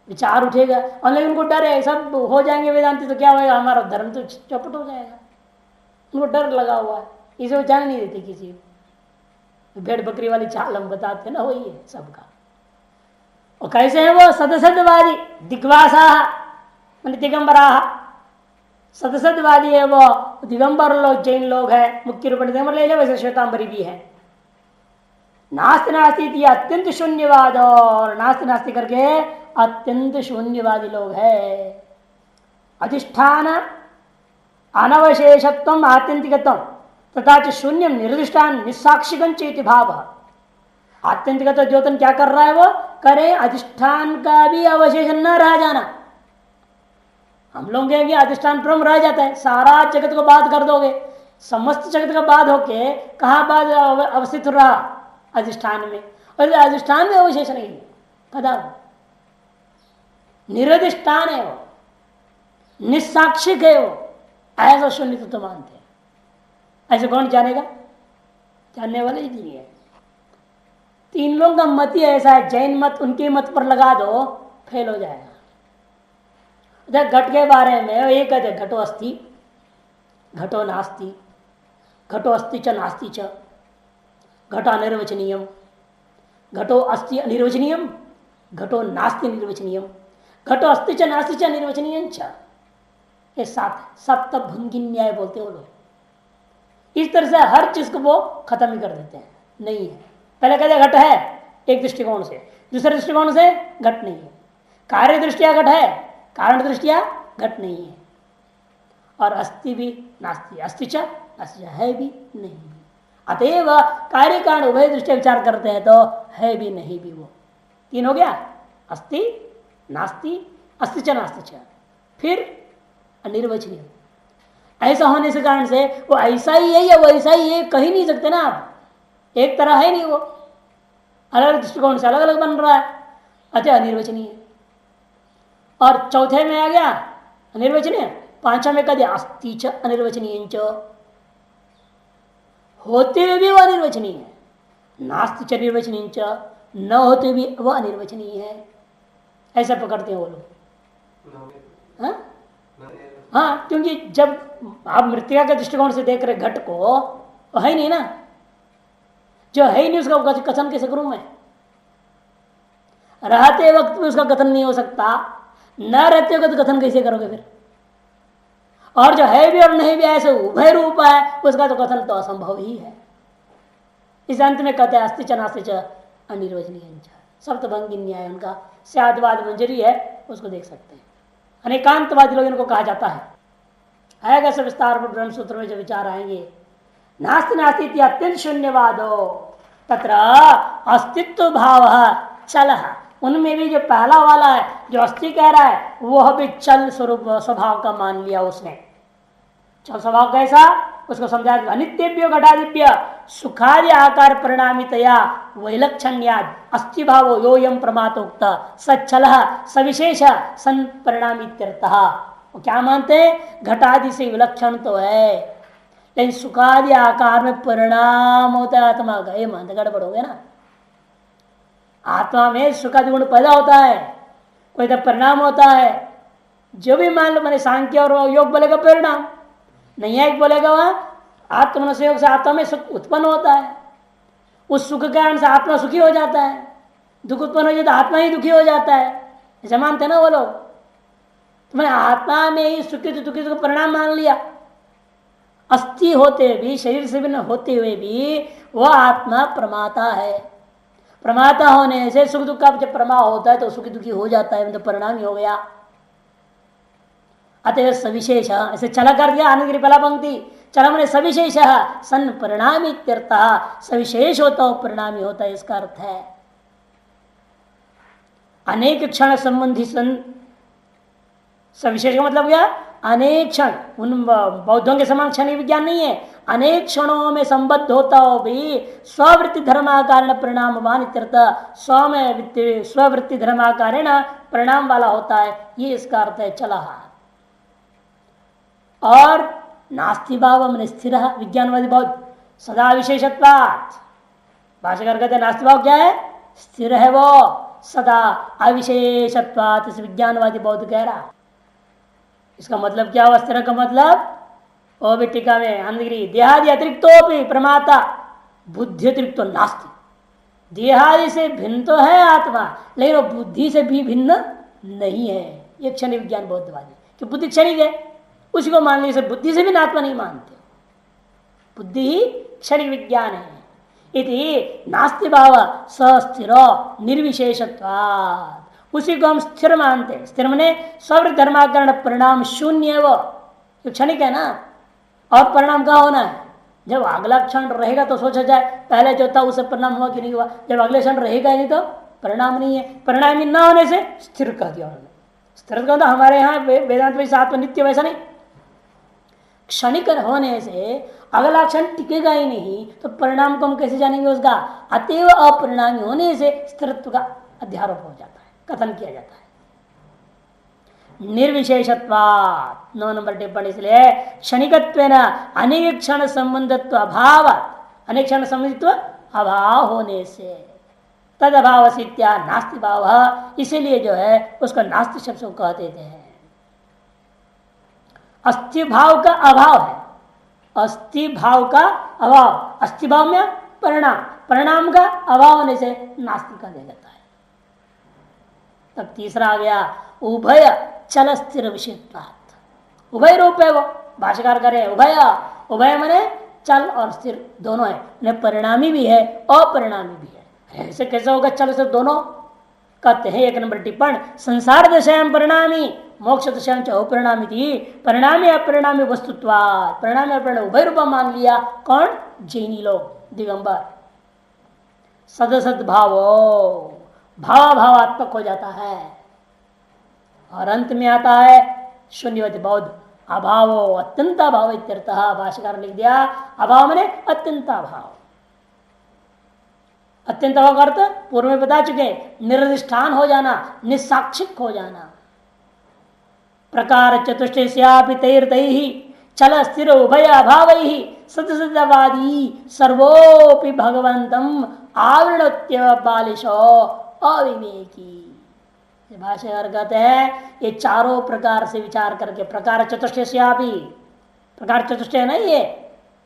विचार उठेगा। और लेकिन उनको डर है, सब हो जाएंगे वेदांती तो क्या होगा, हमारा धर्म तो चौपट हो जाएगा। उनको डर लगा हुआ है, इसे वो जाने नहीं देते किसी को। भेड़ बकरी वाली चाल हम बताते ना, वही है सबका। और कैसे है वो सदसदवादी, दिग्वासा दिगंबरा, सदसदवादी है वो, दिगंबर लोग जैन लोग हैं, मुख्य रूप में ले ले, वैसे श्वेतांबरी भी है। नास्ति नास्ति अत्यंत शून्यवाद, और नास्ति नास्ति करके अत्यंत शून्यवादी लोग है। अधिष्ठान अनवशेषत्व आत्यंतिकत्व तथा शून्य निर्दिष्टान निस्साक्षिकं चेति भाव। आत्यंतिकत्व द्योतन क्या कर रहा है, वो करे अधिष्ठान का भी अवशेष न रह जाना। हम लोग कहेंगे अधिष्ठान ब्रह्म रह जाता है, सारा जगत को बात कर दोगे, समस्त जगत का बात होके कहाँ बात अवस्थित रहा, अधिष्ठान में, और अधिष्ठान में अवशेष नहीं है, कदम निरधिष्ठान है वो, निस्साक्षिक है वो, ऐसा शून्य तो मानते हैं। ऐसे कौन जानेगा, जानने वाले ही नहीं है। तीन लोगों का मत ही ऐसा है, जैन मत उनके मत पर लगा दो फेल हो जाएगा। घट के बारे में ये कहते घटो अस्थि, घटो नास्ति, घटो अस्थि च नास्ति च, घटो अनिर्वचनीयम, घटो अस्थि अनिर्वचनीयम, घटो नास्ति निर्वचनीयम, घटो अस्थि च नास्ति च निर्वचनीयम च। ये सात सप्त भंगी न्याय बोलते हैं वो लोग। इस तरह से हर चीज को वो खत्म ही कर देते हैं, नहीं है। पहले कहते घट है एक दृष्टिकोण से, दूसरे दृष्टिकोण से घट नहीं है, कार्य दृष्टिया घट है, कारण दृष्टिया घट नहीं है, और अस्थि भी नास्ति, अस्ति च नास्ति च, है भी नहीं भी। अतएव कार्य कारण उभय दृष्टि विचार करते हैं तो है भी नहीं भी, वो तीन हो गया, अस्ति नास्ति अस्ति च नास्ति च, फिर अनिर्वचनीय। ऐसा होने से कारण से वो ऐसा ही है या वैसा ही है कह ही नहीं सकते ना आप, एक तरह है नहीं, वो अलग अलग दृष्टिकोण से अलग अलग बन रहा है, अतः अनिर्वचनीय। और चौथे में आ गया अनिर्वचनीय, पांचवा में कह दिया अस्ति च अनिर्वचनीय च, होते हुए भी वह अनिर्वचनीय है, नास्ति च निर्वचनीय च, न होते भी वह अनिर्वचनीय है। ऐसा पकड़ते हैं वो लोग। हाँ, क्योंकि जब आप मृतिका के दृष्टिकोण से देख रहे घट को, है नहीं ना, जो है ही नहीं उसका कथन कैसे करूं मैं? रहते वक्त में उसका कथन नहीं हो सकता, न रहते वक्त कथन कैसे करोगे फिर? और जो है भी और नहीं भी ऐसे उभय रूप है, उसका तो कथन तो असंभव ही है। इस अंत में कहते हैं अस्ति च नास्ति च अनिर्वचनीय, सप्तभंगी न्याय उनका स्यादवाद मंजरी है, उसको देख सकते हैं। अनेकांतवादी लोग इनको कहा जाता है। आएगा सब विस्तार पर ब्रह्म सूत्र में जो विचार आएंगे। नास्ति नास्ति अत्यंत शून्यवादो तत्र अस्तित्व भाव अचल, उनमें भी जो पहला वाला है जो अस्थि कह रहा है वह भी चल स्वरूप स्वभाव का मान लिया उसने। चल स्वभाव कैसा, उसको समझा अनित्यभ्यो घटादिभ्य सुखादि आकार परिणामितया वैलक्षण्याद अस्थि भावो योयम प्रमातोक्त सचल सविशेष सन परिणामित्यर्थः। वो क्या मानते हैं, घटादि से विलक्षण तो है लेकिन सुखादि आकार में परिणाम होता है आत्मा का, ये मानते गड़बड़ हो गया ना। आत्मा में सुखादि गुण पैदा होता है, कोई तो परिणाम होता है। जो भी मान लो मैंने सांख्य और योग बोलेगा परिणाम, नैयायिक बोलेगा वहां आत्म संयोग से आत्मा में सुख उत्पन्न होता है, उस सुख के कारण से आत्मा सुखी हो जाता है, दुख उत्पन्न हो जाता है आत्मा ही दुखी हो जाता है, ऐसा मानते ना वो लोग। तो मैंने आत्मा में ही सुखी तो दुखी को परिणाम मान लिया। अस्थि होते भी, शरीर से भिन्न होते हुए भी वह आत्मा प्रमाता है। प्रमाता होने से सुख दुख का जब प्रमा होता है तो सुखी दुखी हो जाता है, तो परिणाम ही हो गया। अतः सविशेष, ऐसे चला कर दिया आनंद की पहला पंक्ति, चला मैंने सविशेष सन परिणामी सविशेष होता हो परिणामी होता है, इसका अर्थ है अनेक क्षण संबंधी सन। सविशेष का मतलब क्या, अनेक क्षण, उन बौद्धों के समान क्षण विज्ञान नहीं है, अनेक क्षणों में संबद्ध होता हो भी स्ववृत्ति धर्माकारण परिणामवान स्व में स्ववृत्ति धर्माकारण परिणाम वाला होता है, ये इसका अर्थ है चला। और नास्ति भाव मैंने स्थिर, विज्ञानवादी बहुत सदा विशेषत्वात्, भाष्यकार कहते हैं नास्ति भाव क्या है, स्थिर है वो सदा अविशेषत्वात्, इस विज्ञानवादी बहुत कह रहा। इसका मतलब क्या हुआ स्थिर का मतलब, ओ भी टीका में आनंदगिरी देहादि अतिरिक्तोपि प्रमाता बुद्धि अतिरिक्त नास्ति। देहादि से भिन्न तो है आत्मा लेकिन वो बुद्धि से भी भिन्न नहीं है, ये क्षणिक विज्ञान बौद्धवादी कि बुद्धि क्षणिक है उसी को मान लीजिए, बुद्धि से भी आत्मा नहीं मानते, बुद्धि ही क्षणिक विज्ञान है। इति नास्ति भाव सस्थिर निर्विशेषत्वात्, उसी को हम स्थिर मानते हैं। स्थिर मने स्ववृत्ति धर्माकरण परिणाम शून्य, वो क्षणिक है ना। और परिणाम क्या होना है, जब अगला क्षण रहेगा तो सोचा जाए पहले जो था उसे परिणाम हुआ कि नहीं हुआ, जब अगले क्षण रहेगा नहीं तो परिणाम नहीं है। परिणाम न होने से स्थिर कह दिया उन्होंने। स्थिर का तो हमारे यहाँ वेदांत में आत्मा नित्य वैसा नहीं, क्षणिक होने से अगला क्षण टिकेगा ही नहीं तो परिणाम को हम कैसे जानेंगे उसका। अतएव अपरिणामी होने से स्थिरत्व का अध्यारोप हो जाता है, कथन किया जाता है। निर्विशेषत्वात् 9 नंबर टिप्पणी, इसलिए क्षणिकत्वेन अनेक क्षण संबंधत्व अभाव, अनेक क्षण संबंधित्व अभाव होने से तद अभाव से नास्ति भाव, इसीलिए जो है उसको नास्ति शब्द को कह देते हैं। अस्थि भाव का अभाव है, अस्थि भाव का अभाव, अस्थि भाव में परिणाम, परिणाम का अभाव होने से नास्ति का दे देता है। तब तीसरा आ गया उभय चल स्थिर विषयत्वात्, उभय रूप है वो, भाष्यकार करे उभय, उभय माने चल और स्थिर दोनों है, परिणामी भी है अपरिणामी भी है। ऐसे कैसे होगा चल से दोनों, कहते हैं 1 नंबर टिप्पण, संसार दशायां परिणामी मोक्ष दशायां च अपरिणामी थी, परिणामी अपरिणामी वस्तुत्वात्, परिणामी अपरिणामी उभय रूप मान लिया। कौन, जैनी लोग दिगंबर। सदसद भावो, भावात्मक हो जाता है। और अंत में आता है शून्यवती बौद्ध, अभावो अत्यंत अभाव इत्यर्थः, भाष्यकार लिख दिया अभाव माने अत्यंत अभाव। अत्यंत अभाव का अर्थ पूर्व में बता चुके, निर्दिष्ठान हो जाना, निस्साक्षिक हो जाना। प्रकार चतुष्टयस्यापि तैर्तैहि चल स्थिर उभय अभावैहि सदसदवादी सर्वोपि भगवंतम आवृणत्य बालिशो अविवेकी। भाष्यकार कहते हैं ये चारों प्रकार से विचार करके, प्रकार चतुष्टयस्यापि, प्रकार चतुष्टय नहीं ये,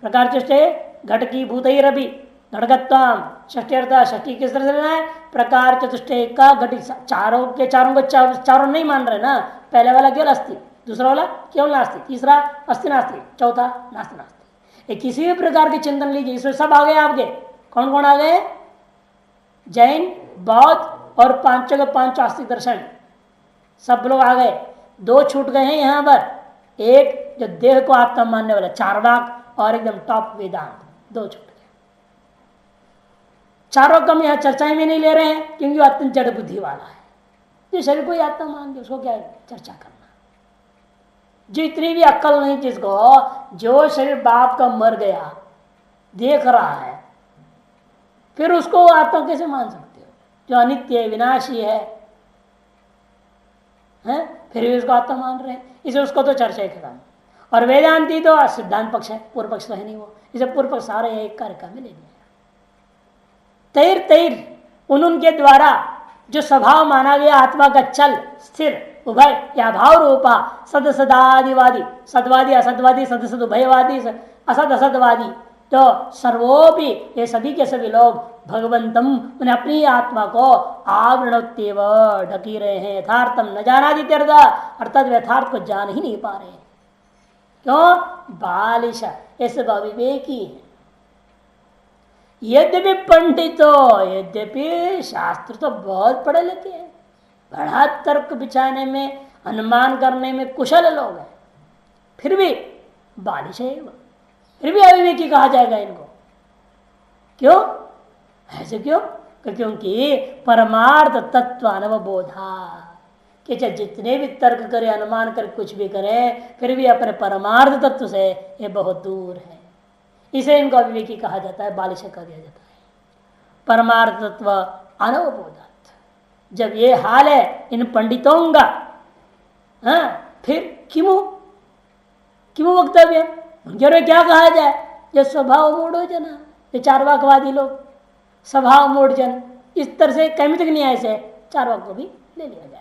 प्रकार चतुष्टय घट की भूतैरपि घटगत्वाम षष्ठी अर्थ, षष्ठी किस तरह से लेना है, प्रकार चतुष्टय का घट, चारों के चारों को चारों नहीं मान रहे ना। पहले वाला केवल अस्थि, दूसरा वाला केवल नास्ति, तीसरा अस्थि नास्ति, चौथा नास्ति नास्ति। किसी भी प्रकार के चिंतन लीजिए, इसमें सब आ गए आपके। कौन कौन आ गए, जैन, बौद्ध और पांचों के पांच आस्तिक दर्शन, सब लोग आ गए। 2 छूट गए हैं यहाँ पर, एक जो देह को आत्मा मानने वाला चारवाक और एकदम टॉप वेदांत, 2 छूट गए। चारों कम यहाँ चर्चाएं में नहीं ले रहे हैं क्योंकि वो अत्यंत जड़ बुद्धि वाला है। जो शरीर को ही आत्मा मान के उसको क्या चर्चा करना। जो इतनी भी अक्ल नहीं जिसको, जो शरीर बाप का मर गया देख रहा है, फिर उसको आत्मा कैसे मान सकते हो? जो अनित्य विनाशी है, फिर भी उसको आत्मा मान रहे हैं, इसे उसको तो चर्चा ही खत्म। और वेदांती तो सिद्धांत पक्ष है, पूर्व पक्ष तो है नहीं वो, इसे पूर्व पक्ष सारे एक कार्यक्रम में ले लिया। तैर तैर उनके द्वारा जो स्वभाव माना गया आत्मा का चल स्थिर उभय या भाव रूपा सद सदादिवादी, सदवादी असदवादी, सद सद उभयवादी, असद असदवादी, तो सर्वोपि ये सभी के सभी लोग भगवंतम उन्हें अपनी आत्मा को आवरणोत्तेव ढकी रहे हैं। यथार्थम न जाना तीर्थ, अर्थात यथार्थ को जान ही नहीं पा रहे। क्यों? बालिश, ये सब अविवेकी है। यद्यपि पंडितो, यद्यपि शास्त्र तो बहुत पढ़े लिखे हैं, बड़ा तर्क बिछाने में अनुमान करने में कुशल लोग हैं, फिर भी बालिश है, फिर भी अविवेकी कहा जाएगा इनको। क्यों? ऐसे क्यों? क्योंकि परमार्थ तत्व अनवबोधा, कि जितने भी तर्क करे अनुमान कर कुछ भी करे, फिर भी अपने परमार्थ तत्व से ये बहुत दूर है। इसे इनको अविवेकी कहा जाता है, बालिश कहा दिया जाता है। परमार्थ तत्व अनवबोधात जब ये हाल है इन पंडितों का, फिर क्यों वक्तव्य उनके क्या कहा जाए? जो स्वभाव मूढ़ जना, ये चारवाकवादी लोग स्वभाव मूढ़ जन, इस तरह से कैमितिक न्याय से चारवाक को भी ले लिया जाएगा।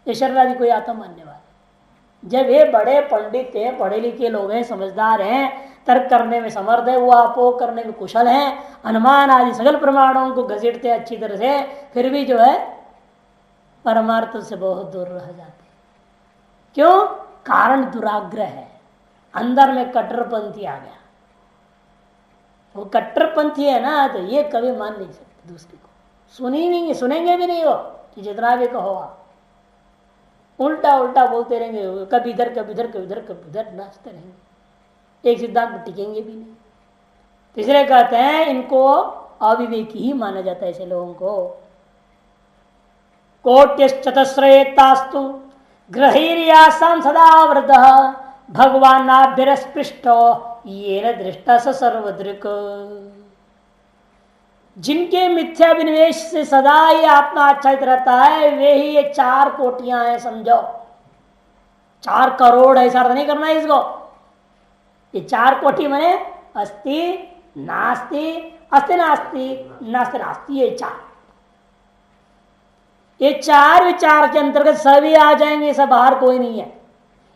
ये शरणादि कोई आता मानने वाले, जब ये बड़े पंडित हैं, पढ़े लिखे लोग हैं, समझदार हैं, तर्क करने में समर्थ है, वो आपो करने में कुशल हैं, अनुमान आदि सगल प्रमाणों को घसीटते अच्छी तरह से, फिर भी जो है परमार्थ से बहुत दूर रह जाते। क्यों? कारण दुराग्रह है, अंदर में कट्टरपंथी आ गया। वो कट्टरपंथी है ना, तो ये कभी मान नहीं सकते दूसरे को, सुनेंगे भी नहीं हो कि जितना भी कहो आप, उल्टा उल्टा बोलते रहेंगे, कभी इधर कभी इधर कभी इधर कभी उधर नाचते रहेंगे, एक सिद्धांत पर टिकेंगे भी नहीं। तो इसलिए कहते हैं इनको अविवेकी ही माना जाता है ऐसे लोगों को। कोट्यश्चतस्रेतास्तु ग्रहीर्यासां सदाव्रत भगवानाभ्यस्पृष्टो येन दृष्टा स सर्वदृक्। जिनके मिथ्याभिनिवेश से सदा ही आत्मा आच्छादित रहता है, वे ही ये 4 कोटियां हैं, समझो 4 करोड़, ऐसा अर्थ नहीं करना है इसको। ये 4 कोटि माने अस्ति नास्ति, अस्ति नास्ति, नास्ति नास्ति, ये 4 विचार के अंतर्गत सभी आ जाएंगे, सब बाहर कोई नहीं है।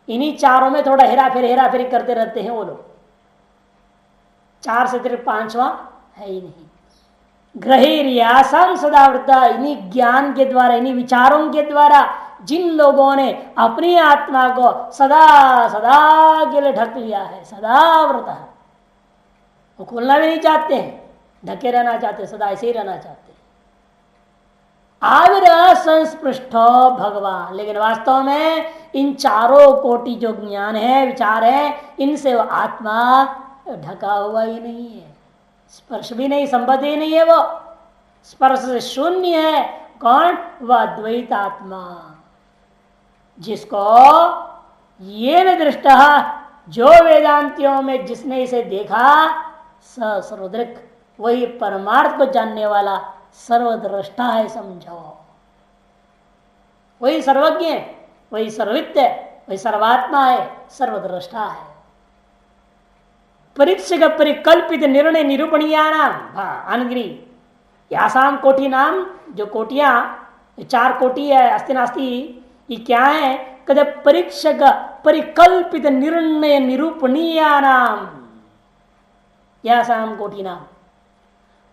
इन्हीं चारों में थोड़ा हेरा फेरी करते रहते हैं वो लोग। 4 से सिर्फ 5वां है ही नहीं। ग्रहीर्यासां सदावृता, इन्हीं ज्ञान के द्वारा, इन्हीं विचारों के द्वारा जिन लोगों ने अपनी आत्मा को सदा सदा के लिए ढक लिया है, सदाव्रत है, वो खोलना भी नहीं चाहते हैं, ढके रहना चाहते, सदा ऐसे ही रहना चाहते। आविर संस्पृष्ट भगवान, लेकिन वास्तव में इन 4 कोटि जो ज्ञान है, विचार है, इनसे वो आत्मा ढका हुआ ही नहीं है, स्पर्श भी नहीं, संबद्ध ही नहीं है, वो स्पर्श से शून्य है। कौन? वह अद्वैत आत्मा, जिसको ये न दृष्टा, जो वेदांतियों में जिसने इसे देखा, स सर्वदृक्, वही परमार्थ को जानने वाला सर्वद्रष्टा है, समझो। वही सर्वज्ञ है, वही सर्ववित्त है, वही सर्वात्मा है, सर्वद्रष्टा है। परीक्षक परिकल्पित निर्णय निरूपणीयानाम, अनगिरी यासाम कोटि नाम, जो कोटियां 4 कोटि है, अस्ति नास्ति, ये क्या है? कदे परीक्षक परिकल्पित निर्णय निरूपणीयानाम यासाम कोटि नाम।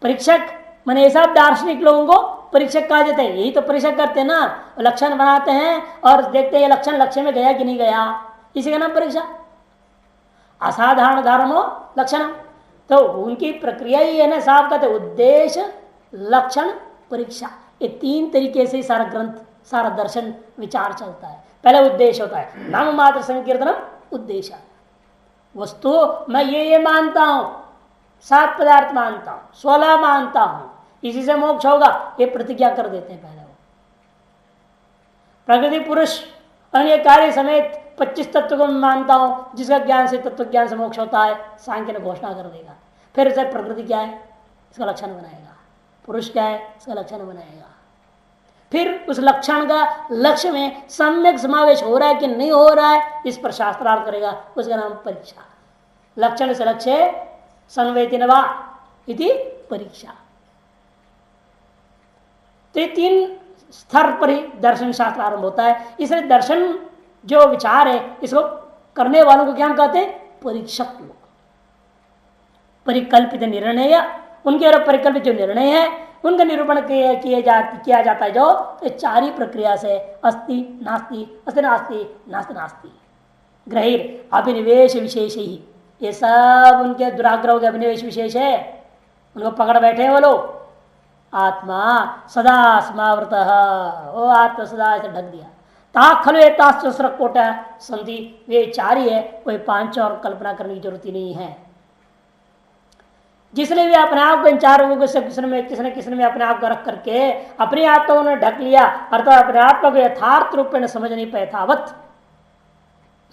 परीक्षक माने ऐसा दार्शनिक लोगों को परीक्षक कहा जाता है। यही तो परीक्षक करते हैं ना, लक्षण बनाते हैं और देखते हैं लक्षण लक्ष्य में गया कि नहीं गया, इसी का नाम परीक्षा। असाधारण धर्मो लक्षण, तो उनकी प्रक्रिया ही है ना, साफ कहते उद्देश्य लक्षण परीक्षा, ये 3 तरीके से सारा ग्रंथ, सारा दर्शन विचार चलता है। पहले उद्देश्य होता है, नाम मात्र संकीर्तन उद्देश्य। वस्तु मैं ये मानता हूं, 7 पदार्थ मानता हूं, 16 मानता हूं, इसी से मोक्ष होगा, ये प्रतिज्ञा कर देते हैं पहले वो। प्रकृति पुरुष अन्य कार्य समेत 25 तत्व को मैं मानता हूं, जिसका ज्ञान से तत्व ज्ञान से मोक्ष होता है, सांख्य ने घोषणा कर देगा। फिर से प्रकृति क्या है इसका लक्षण बनाएगा, पुरुष क्या है इसका लक्षण बनाएगा। फिर उस लक्षण का लक्ष्य में सम्यक समावेश हो रहा है कि नहीं हो रहा है, इस पर शास्त्रार्थ करेगा, उसका नाम परीक्षा। लक्षण से लक्ष्य संवेदिनवा इति परीक्षा। तो ये 3 स्तर पर ही दर्शन शास्त्र आरंभ होता है। इसलिए दर्शन जो विचार है इसको करने वालों को क्या कहते हैं, परीक्षक लोग। परिकल्पित निर्णय, उनके और परिकल्पित जो निर्णय है उनका निरूपण किया जाता है, जो तो 4 ही प्रक्रिया से अस्ति नास्ति, अस्ति नास्ति, नास्ति नास्ति, ग्रहिर अभिनिवेश विशेष ही। ये सब उनके दुराग्रह के अभिनिवेश विशेष है, उनको पकड़ बैठे वो लोग। आत्मा सदा स्मावृत, वो आत्मा सदा ऐसे ढक दिया। ताखलु एतास्त्र कोट संधि, वे 4 ही है, कोई 5 और कल्पना करने की जरूरत ही नहीं है। जिसने भी अपने आप को इन 4 लोगों से किसने में अपने आप को रख करके अपने आप को उन्होंने ढक लिया, अर्थात अपने आप को यथार्थ रूप में समझ नहीं पाए, यथावत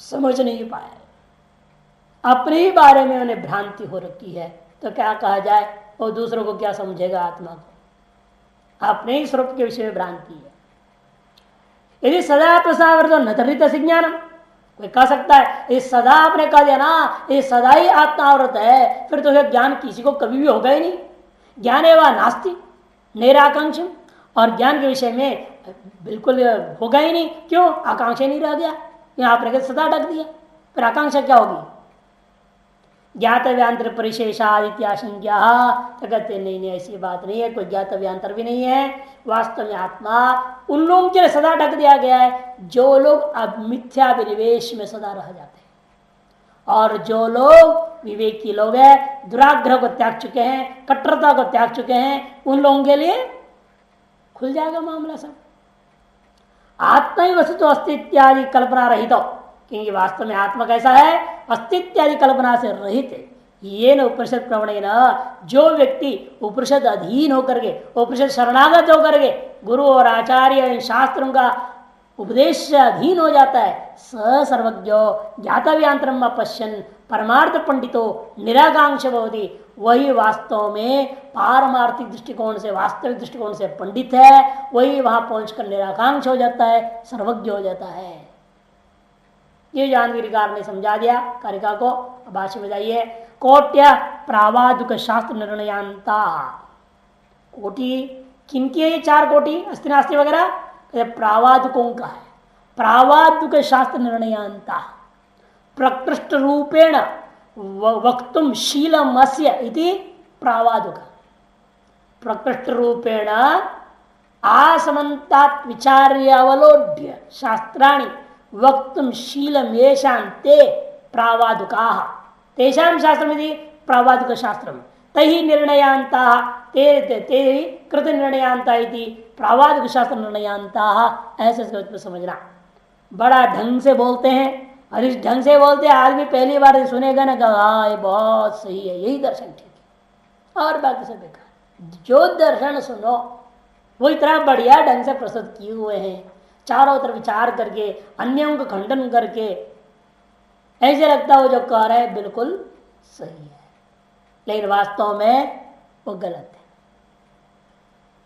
समझ नहीं पाए, अपने ही बारे में उन्हें भ्रांति हो रखी है, तो क्या कहा जाए, और दूसरों को क्या समझेगा, आत्मा को अपने ही स्वरूप के विषय में भ्रांति है। यदि सदा प्रसावर तो नतरित ज्ञानम, कोई कह सकता है ये सदा आपने कह दिया ना, ये सदा ही आत्मावृत है, फिर तो ज्ञान किसी को कभी भी होगा ही नहीं। ज्ञान एवं नास्ति निराकांक्षम, और ज्ञान के विषय में बिल्कुल होगा ही नहीं। क्यों, आकांक्षा नहीं रह गया, यहाँ आपने सदा ढक दिया, फिर आकांक्षा क्या होगी। ज्ञात व्यांतर परिशेषादित्याशंक्या, तो कहते नहीं ऐसी बात नहीं है, कोई ज्ञात व्यांतर भी नहीं है। वास्तव में आत्मा उन लोगों के लिए सदा ढक दिया गया है जो लोग अब मिथ्या विनिवेश में सदा रह जाते हैं, और जो लोग विवेकी लोग हैं, दुराग्रह को त्याग चुके हैं, कट्टरता को त्याग चुके हैं, उन लोगों के लिए खुल जाएगा मामला सब। आत्मा ही वस्तु अस्तित्व कल्पना रहित हो, क्योंकि वास्तव में आत्मा कैसा है, अस्तित्व कल्पना से रहित है। ये न उपनिषद प्रवण, जो व्यक्ति उपनिषद अधीन होकर के, उपनिषद शरणागत होकर के गुरु और आचार्य शास्त्रों का उपदेश से अधीन हो जाता है, स सर्वज्ञो ज्ञातव्यांतरम पश्यन परमार्थ पंडितो निराकांक्ष भवति, वही वास्तव में पारमार्थिक दृष्टिकोण से, वास्तविक दृष्टिकोण से पंडित है, वही वहां पहुंचकर निराकांक्ष हो जाता है, सर्वज्ञ हो जाता है। ये जानवीरकार ने समझा दिया कारिका को। भाष्य में जाइए, कोट्या प्रावादुक शास्त्र निर्णयांता। कोटि किनकी है ये 4 कोटि, अस्ति नास्ति वगैरह, प्रावादुकों का है। प्रावादुक शास्त्र निर्णयांता प्रकृष्ट रूपेण वक्तुम शीलम अस्य इति प्रावादुक। प्रकृष्ट रूपेण आसमन्तात् विचार्य अवलोड्य शास्त्राणि वक्तुम शीलम येषां ते प्रावादुकाः, तेषां शास्त्रमिति प्रावादुक शास्त्रम, तहि निर्णयांता ते कृत निर्णयांता इति प्रावादुक शास्त्र निर्णयांता। ऐसे समझना, बड़ा ढंग से बोलते हैं, और इस ढंग से बोलते हैं आदमी पहली बार सुनेगा ना, कहा ये बहुत सही है, यही दर्शन ठीक है, और बाकी सब बेकार। जो दर्शन सुनो वो इतना बढ़िया ढंग से प्रस्तुत किए हुए हैं, चारों तरफ विचार करके, अन्यों का खंडन करके, ऐसे लगता है वो जो कह रहे हैं बिल्कुल सही है, लेकिन वास्तव में वो गलत है।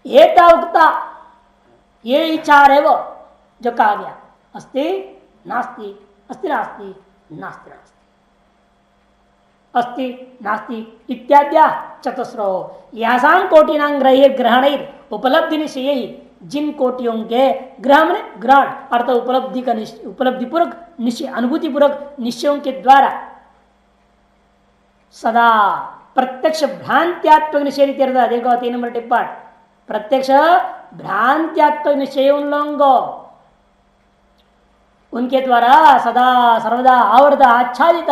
ये उक्ता, ये विचार है वो जो कहा गया, अस्ति नास्ति, अस्ति नास्ति, नास्ति नास्ति, अस्ति नास्ति इत्याद्या चतुस्रो यासां कोटिनां ग्रहणैर उपलब्धि निश्चय, जिन कोटियों के ग्रहण अर्थात उपलब्धि का उपलब्धिपूर्वक निश्चय, अनुभूतिपूर्वक निश्चयों के द्वारा सदा प्रत्यक्ष भ्रांत्यात्मक निश्चय। देखो 3 नंबर टिप्पण, प्रत्यक्ष भ्रांत्यात्मक निश्चय उन लोगों को, उनके द्वारा सदा सर्वदा आवर्त आच्छादित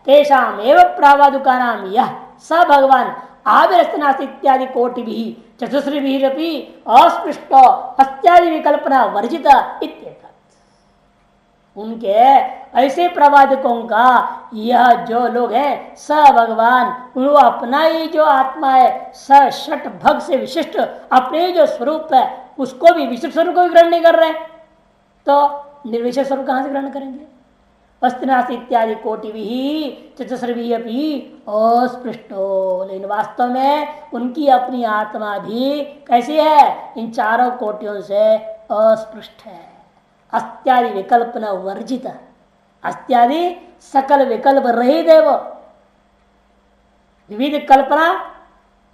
तेषाम एवं प्रावादुकानाम यह स भगवान आविरस्त नास्ति इत्यादि कोटि भी चतुश्री अस्पृष्ट अस्त्यादि विकल्पना वर्जित इत्येतत्। उनके ऐसे प्रवादकों का यह जो लोग हैं स भगवान, वो अपना ही जो आत्मा है स षट भग से विशिष्ट अपने जो स्वरूप है उसको भी विशिष्ट स्वरूप को भी ग्रहण नहीं कर रहे, तो निर्विशेष स्वरूप कहां से ग्रहण करेंगे। अस्तिनाश इत्यादि कोटि भी चतुस्रवी अपनी अस्पृष्टो, लेकिन वास्तव में उनकी अपनी आत्मा भी कैसी है, इन चारों कोटियों से अस्पृष्ट है, अस्त्यादि विकल्पना वर्जित, अस्त्यादि सकल विकल्प रहित है वो, विविध कल्पना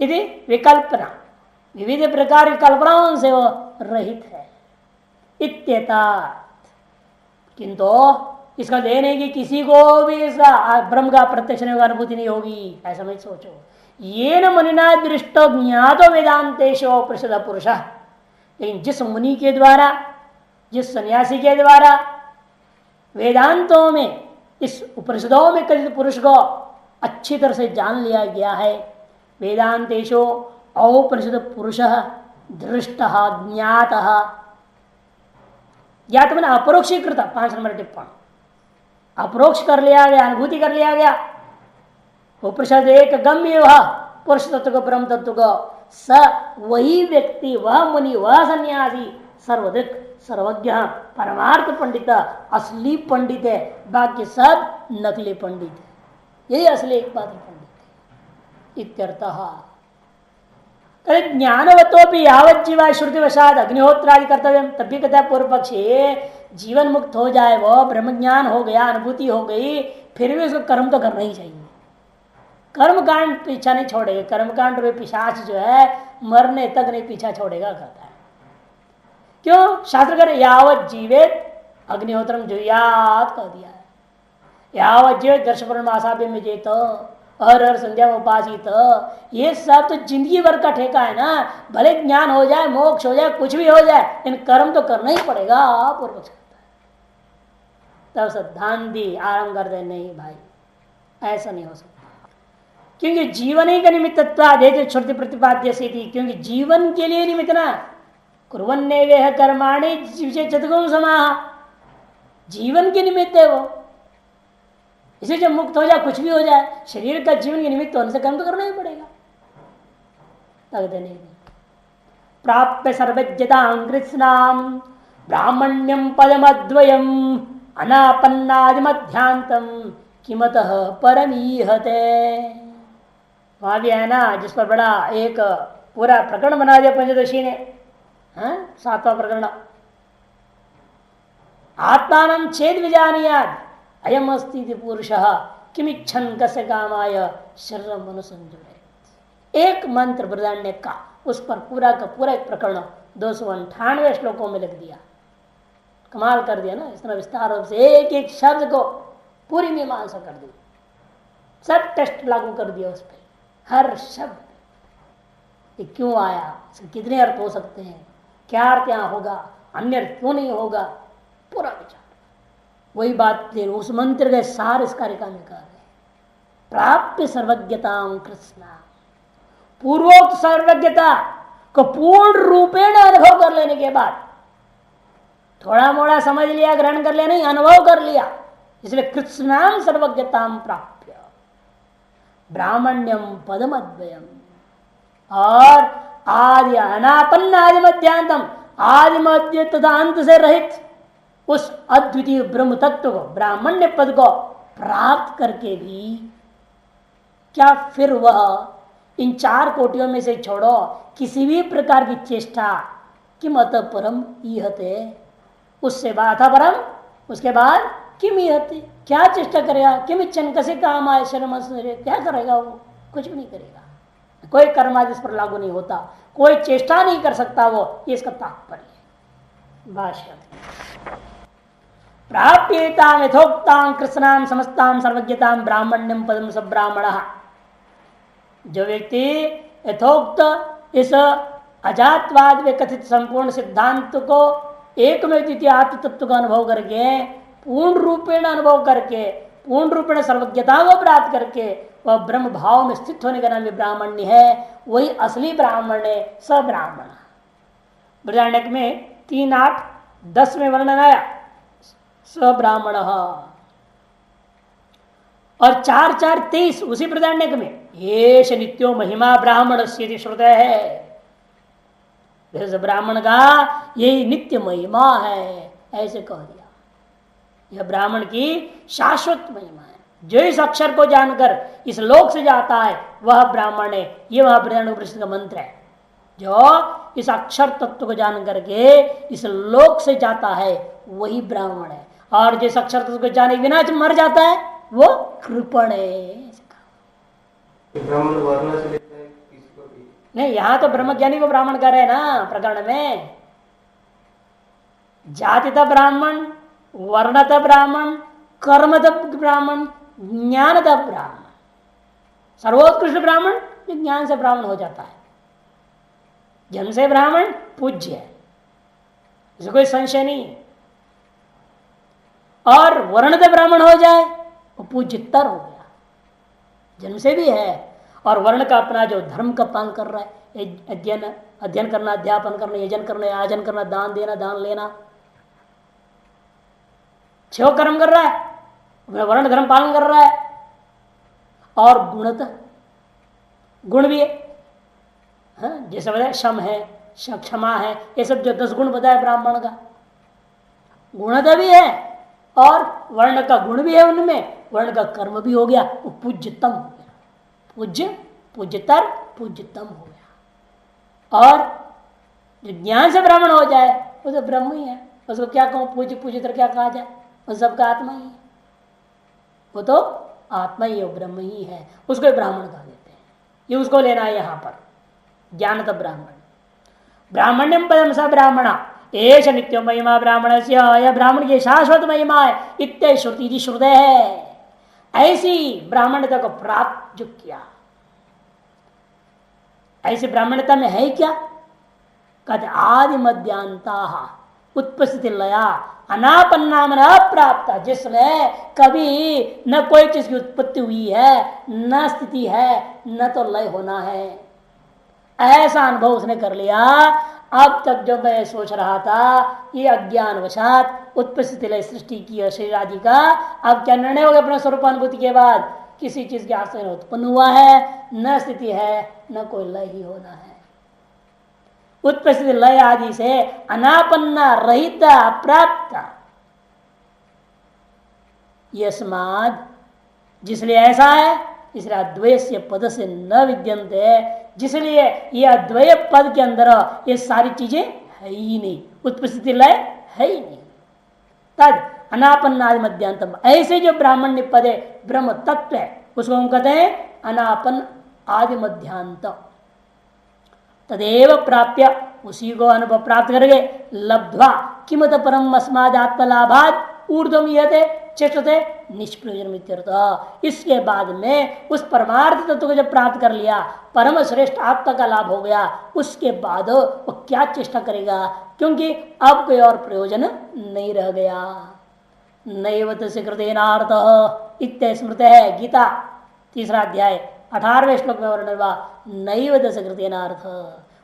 यदि विकल्पना विविध प्रकार की कल्पनाओं से वो रहित है इत्येतात्। किंतु इसका दे नहीं कि किसी को भी इसका ब्रह्म का प्रत्यक्ष अनुभूति नहीं होगी, ऐसा मत सोचो। ये न मुनिना दृष्टो ज्ञातो वेदांतेशो प्रसिद्ध पुरुष, लेकिन जिस मुनि के द्वारा, जिस सन्यासी के द्वारा वेदांतों में इस उपनिषदों में कथित पुरुष को अच्छी तरह से जान लिया गया है, वेदांतेशो औपनिषद पुरुष दृष्ट ज्ञात, ज्ञात मैंने अपरोक्षीकृत, 5 नंबर टिप्पण, अपरोक्ष कर लिया गया, अनुभूति कर लिया गया। उपनिषद एक गम्य वह पुरुष तत्व को, ब्रह्म तत्व को, स वही व्यक्ति, वह मुनि, वह सन्यासी सर्वदृक् सर्वज्ञ परमार्थ पंडित असली पंडित है, बाकी सब नकली पंडित है, यही असली एक बात पंडित है इत्यर्थः। ज्ञानवतो भी यावत जीवा श्रुति वशाद अग्निहोत्रादि कर्तव्य, तब भी कहता है पूर्व पक्षी जीवन मुक्त हो जाए, वो ब्रह्म ज्ञान हो गया, अनुभूति हो गई, फिर भी उसको कर्म तो करना ही चाहिए। कर्म कांड पीछा नहीं छोड़ेगा, कर्म कांड में पिशाच जो है मरने तक नहीं पीछा छोड़ेगा, कहता है। क्यों? शास्त्र कर यावत जीवित अग्निहोत्रम जुयात कह दिया है, यावत जीवित दर्शपूर्ण मासाभ्य में जेत हर हर संध्या उपासित, ये सब तो जिंदगी भर का ठेका है ना। भले ज्ञान हो जाए, मोक्ष हो जाए, कुछ भी हो जाए, इन कर्म तो करना ही पड़ेगा, पूर्व पक्ष तब सिद्धांति आरंभ कर दे, नहीं भाई ऐसा नहीं हो सकता, क्योंकि जीवन ही का निमित्तत्व श्रुति प्रतिपाद्य से थी, क्योंकि जीवन के लिए निमित्त ना कुर्वन्ने वेह कर्माणि चतुर्गुण समाह, जीवन के निमित्त है वो। इसे जब मुक्त हो जाए, कुछ भी हो जाए, शरीर का जीवन के निमित्त होने से कर्म तो करना ही पड़ेगा। नहीं प्राप्य सर्वज्ञता कृत्स्नाम ब्राह्मण्यम पदमद्वयम अनापन्नादिमध्यांतम किमतः परमीहते। वहां भी है ना, जिस पर बड़ा एक पूरा प्रकरण बना दिया पंचदशी ने, 7वां प्रकरण, आत्मानं चेद विजानीयात् अयम अस्ति पुरुष किमिच्छन कस्य कामाय शरीर मनुसंजुरे। एक मंत्र बृहदारण्यक का, उस पर पूरा का पूरा एक प्रकरण 298 श्लोकों में लिख दिया। कमाल कर दिया ना, इस तरह विस्तार रूप से एक एक शब्द को पूरी मीमांसा कर दी, सब टेस्ट लागू कर दिया उस पर, हर शब्द ये क्यों आया, इसके कितने अर्थ हो सकते हैं, क्या अर्थ यहाँ होगा, अन्य अर्थ क्यों नहीं होगा, पूरा विचार। वही बात दे उस मंत्र के सार इस कारिका में कर रहे। प्राप्य सर्वज्ञता कृष्णा, पूर्वोक्त सर्वज्ञता को पूर्ण रूपेण अनुभव कर लेने के बाद, थोड़ा मोड़ा समझ लिया, ग्रहण कर लिया नहीं, अनुभव कर लिया, इसलिए कृष्णाम सर्वज्ञता प्राप्य ब्राह्मण्यम पदमद्वयम, और आदि अनापन्न आदि मध्यांतम, आदि मध्य तथा अंत से रहित उस अद्वितीय ब्रह्म तत्व को, ब्राह्मण्य पद को प्राप्त करके भी क्या फिर वह इन 4 कोटियों में से छोड़ो किसी भी प्रकार की चेष्टा किम अत परम ईहते, उससे बाधा परम, उसके बाद किम ईहते, क्या चेष्टा करेगा, किम इच्छन कैसे काम आए शर्म, क्या करेगा वो, कुछ भी नहीं करेगा, कोई कर्म आदि इस पर लागू नहीं होता, कोई चेष्टा नहीं कर सकता वो, ये इसका तात्पर्य। भाष्य प्राप्येताम यथोक्ताम कृष्णाम समस्ताम सर्वज्ञताम ब्राह्मण्यम पदम स ब्राह्मणः, जो व्यक्ति यथोक्त इस अजातवाद में कथित संपूर्ण सिद्धांत को एक में द्वितीय आत्म तत्व का अनुभव करके, पूर्ण रूपेण अनुभव करके, पूर्ण रूपेण सर्वज्ञता को प्राप्त करके वह ब्रह्म भाव में स्थित होने का नाम भी ब्राह्मण्य है, वही असली ब्राह्मण है, स ब्राह्मण। बृहदारण्यक में 3, 8, 10 में वर्णन आया स ब्राह्मण। और 4-4-23 उसी प्रधान्यक में येष नित्यो महिमा ब्राह्मण से श्रुत है, ब्राह्मण का यही नित्य महिमा है, ऐसे कह दिया। यह ब्राह्मण की शाश्वत महिमा है। जो इस अक्षर को जानकर इस लोक से जाता है वह ब्राह्मण है। यह वह बृहदारण्यक का मंत्र है। जो इस अक्षर तत्व को जान करके इस लोक से जाता है वही ब्राह्मण है। और जिस अक्षर तत्व को जाने के बिना मर जाता है वो कृपण है। ब्राह्मण वर्ण से लेता है किसी को भी नहीं, यहां तो ब्रह्मज्ञानी को ब्राह्मण कर रहे ना प्रकरण में। जातिता ब्राह्मण, वर्णता ब्राह्मण, कर्मता ब्राह्मण, ज्ञानता ब्राह्मण। सर्वोत्कृष्ट ब्राह्मण जो ज्ञान से ब्राह्मण हो जाता है, जन्म से ब्राह्मण पूज्य है, इसमें कोई संशय नहीं है। और वर्णता ब्राह्मण हो जाए वो पूज्यतर हो गया, जन्म से भी है। और वर्ण का अपना जो धर्म का पालन कर रहा है, अध्ययन करना, अध्यापन करना, यजन करना, आजन करना, दान देना, दान लेना, 6 कर्म कर रहा है, वर्ण धर्म पालन कर रहा है। और गुणतः गुण भी है, जैसे बताया क्षम है, क्षमा है, ये सब जो 10 गुण बताया ब्राह्मण का, गुणतः भी है और वर्ण का गुण भी है उनमें, वर्ण का कर्म भी हो गया, वो पूज्यतम हो गया। पूज्य, पूज्यतर, पूज्यतम हो गया। और जो ज्ञान से ब्राह्मण हो जाए वो तो ब्रह्म ही है, उसको क्या कहूं, पूज्य पूज्यतर क्या कहा जाए, वो सबका आत्मा ही है, वो तो आत्मा ही है, वो ब्रह्म ही है, उसको ब्राह्मण कहा देते हैं। ये उसको लेना है यहां पर, ज्ञानत ब्राह्मण। ब्राह्मण्यम पदम स ब्राह्मण एष नित्यो महिमा ब्राह्मण से, यह ब्राह्मण की शाश्वत महिमा है, इत्य श्रुति श्रुत है। ऐसी ब्राह्मणता को प्राप्त जो किया, ऐसी ब्राह्मणता में है क्या, कहते आदि मध्यांता उत्पस्थिति लया अनापन्ना मन अप्राप्त, जिसमें कभी न कोई चीज की उत्पत्ति हुई है, न स्थिति है, न तो लय होना है, ऐसा अनुभव उसने कर लिया। अब तक जो मैं सोच रहा था ये अज्ञान वशात उत्पत्ति लय सृष्टि की शरीर आदि का, अब क्या निर्णय हो गया अपने स्वरूपानुभूति के बाद, किसी चीज के आश्रय में उत्पन्न हुआ है, न स्थिति है, न कोई लय ही होना है। उत्पत्ति लय आदि से अनापन्ना रहित अप्राप्त, यस्माद जिसलिए ऐसा है, इसलिए अद्वैय पद से न विद्यन्ते, जिसलिए ये अद्वैय पद के अंदर ये सारी चीजें है ही नहीं, उत्पत्ति लय है ही नहीं। तद अनापन्नादि मध्यांतम, ऐसे जो ब्राह्मण्य पद है, ब्रह्म तत्व है, उसको हम कहते हैं अनापन आदि मध्यांत। तदेव प्राप्य, उसी को अनुभव प्राप्त करके, लब्ध्वा किमत परम अस्माद आत्मलाभात ऊर्ध्वम यते चेष्टते निष्प्रयोजन। इसके बाद में उस परमार्थ तत्व को जब प्राप्त कर लिया, परम श्रेष्ठ आत्मा का लाभ हो गया, उसके बाद वो क्या चेष्टा करेगा, क्योंकि अब कोई और प्रयोजन नहीं रह गया। नैव तस्य कृतेनार्थ इत्य स्मृत है, गीता 3 अध्याय 18वें श्लोक में वर्णन हुआ, नैव तस्य कृतेनार्थ,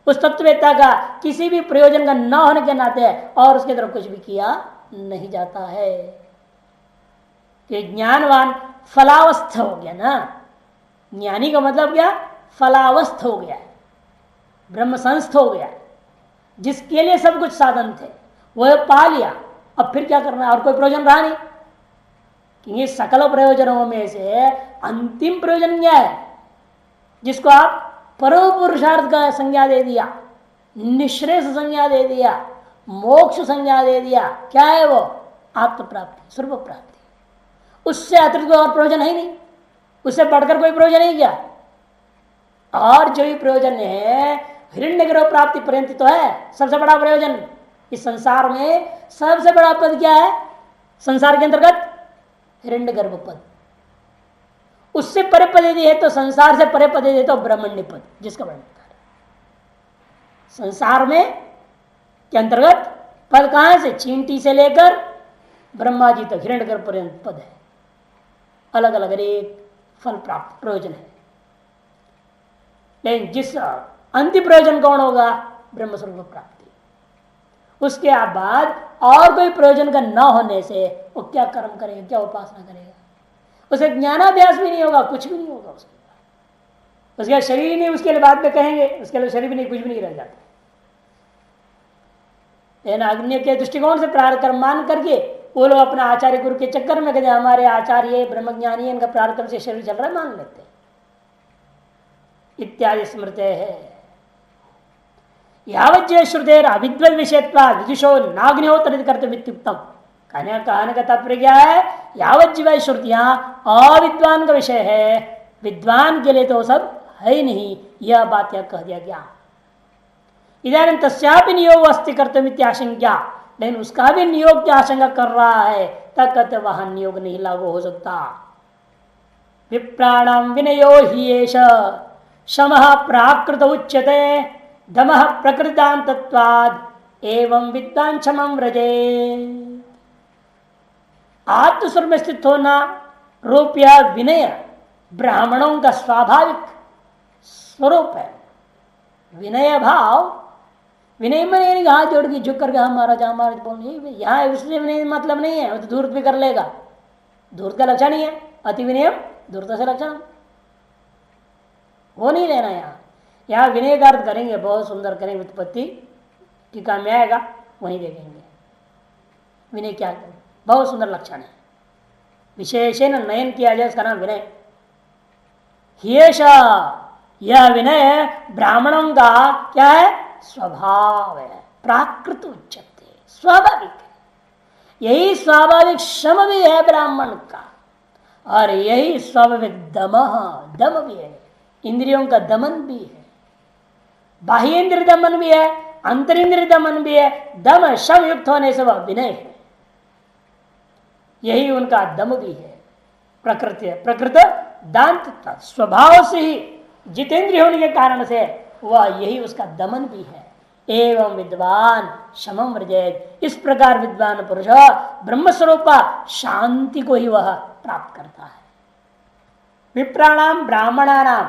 उस तत्ववेत्ता का किसी भी प्रयोजन का न होने के नाते और उसके तरफ कुछ भी किया नहीं जाता है। कि ज्ञानवान फलावस्थ हो गया ना, ज्ञानी का मतलब क्या, फलावस्थ हो गया, ब्रह्म संस्थ हो गया, जिसके लिए सब कुछ साधन थे वह पा लिया, अब फिर क्या करना, और कोई प्रयोजन रहा नहीं। क्योंकि सकल प्रयोजनों में से अंतिम प्रयोजन क्या है, जिसको आप परम पुरुषार्थ का संज्ञा दे दिया, निश्रेष संज्ञा दे दिया, मोक्ष संज्ञा दे दिया, क्या है वो, आत्म प्राप्ति, स्वरूप प्राप्ति। उससे अतिरिक्त और प्रयोजन है नहीं, उससे बढ़कर कोई प्रयोजन नहीं क्या। और जो ही प्रयोजन है हिरण्यगर्भ प्राप्ति पर्यंत तो है सबसे बड़ा प्रयोजन इस संसार में। सबसे बड़ा पद क्या है संसार के अंतर्गत, हिरण्यगर्भ पद। उससे परे पद यदि है तो, संसार से परे पद यदि है तो ब्रह्मण्य पद, जिसका वर्णन संसार में के अंतर्गत पद कहां से, चींटी से लेकर ब्रह्मा जी तक हिरण्यगर्भ पर्यंत पद है, अलग अलग एक फल प्राप्त प्रयोजन है। लेकिन जिस अंतिम प्रयोजन कौन होगा, ब्रह्म स्वरूप प्राप्ति। उसके बाद और कोई प्रयोजन का न होने से वो क्या कर्म करेगा, क्या उपासना करेगा? उसे ज्ञानाभ्यास भी नहीं होगा, कुछ भी नहीं होगा उसका शरीर ही नहीं, उसके लिए बाद में कहेंगे, उसके लिए शरीर भी नहीं, कुछ भी नहीं रह जाता। लेकिन अग्नि के दृष्टिकोण से प्रारब्ध कर्म मान करके वो लोग अपना आचार्य गुरु के चक्कर में कहते हमारे आचार्य ब्रह्मज्ञानी इनका प्रारब्ध कर्म से शरीर चल रहा है, मान लेते इत्यादि स्मृत है। यावत श्रुतेर अविद्वद विषयत्वाद विदुषो नाग्निहोत्र कर्तव्युक्तम। कहने का तात्पर्य क्या है? यावत जीव श्रुतियां अविद्वान का विषय है, विद्वान के लिए तो सब है ही नहीं, यह बात यह कह दिया गया। इधर तस्यापि नियोग अस्ति कर्तव्य आशंका, लेकिन उसका भी नियोग की आशंका कर रहा है, तब कहते वहां नियोग नहीं लागू हो सकता। विप्राणाम विनयो ही एष शमः प्राकृत उच्यते दमः प्रकृतांतत्वाद एवं विद्वान क्षमं व्रजे। आत्मस्वरूप में स्थित होना रूपया विनय ब्राह्मणों का स्वाभाविक स्वरूप है। विनय भाव, विनय में हाथ जोड़ के झुक करके महाराज महाराज बोल, यहाँ उससे विनय मतलब नहीं है, वो तो धूर्त भी कर लेगा, धूर्त का लक्षण ही है। अति विनय धूर्त से लक्षण वो नहीं लेना। यहाँ विनय का अर्थ करेंगे, बहुत सुंदर करेंगे, उत्पत्ति टीका में आएगा, वहीं देखेंगे विनय क्या है, बहुत सुंदर लक्षण है। विशेषण नयन किया जाए, उसका नाम विनय। हियेष, यह विनय ब्राह्मणों का क्या है? स्वभाव है, प्राकृत उच्चते, स्वाभाविक है। यही स्वाभाविक श्रम भी है ब्राह्मण का, और यही स्वाभाविक दम भी है, इंद्रियों का दमन भी है, बाह्य इंद्रिय दमन भी है, अंतर इंद्रिय दमन भी है। दम शम युक्त होने से वह विनय है, यही उनका दम भी है। प्रकृति है, प्रकृत दांत स्वभाव से ही जितेंद्रिय होने के कारण से वह यही उसका दमन भी है। एवं विद्वान शमम व्रजेत, इस प्रकार विद्वान पुरुष ब्रह्मस्वरूप शांति को ही वह प्राप्त करता है। विप्राणाम ब्राह्मणानाम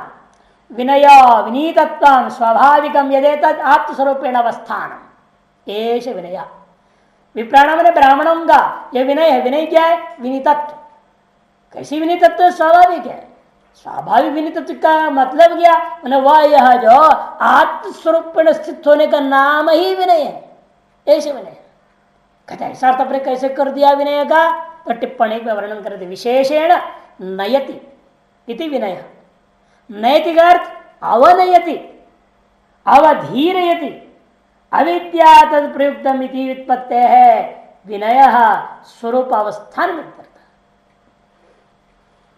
विनय विनीतत्व स्वाभाविकम यदेत आत्मस्वरूपेण अवस्थानम एष विनय। विप्राणाम ने ब्राह्मणों का यह विनय है। विनय क्या है? विनीतत्व। कैसी विनीतत्व? स्वाभाविक है। स्वाभाविक विनीतत्व का मतलब क्या? वह यह जो आत्मस्वरूप में स्थित होने का नाम ही विनय है, ऐसे विनय। कहते ऐसा अर्थ अपने कैसे कर दिया विनय का? तो टिप्पणी में वर्णन करते विशेषेण नयति इति विनय। नयति का अर्थ अवनयति, अवधीरयति, अविद्या तद प्रयुक्तम इति व्युत्पत्ति है। विनय स्वरूप अवस्थान में करता,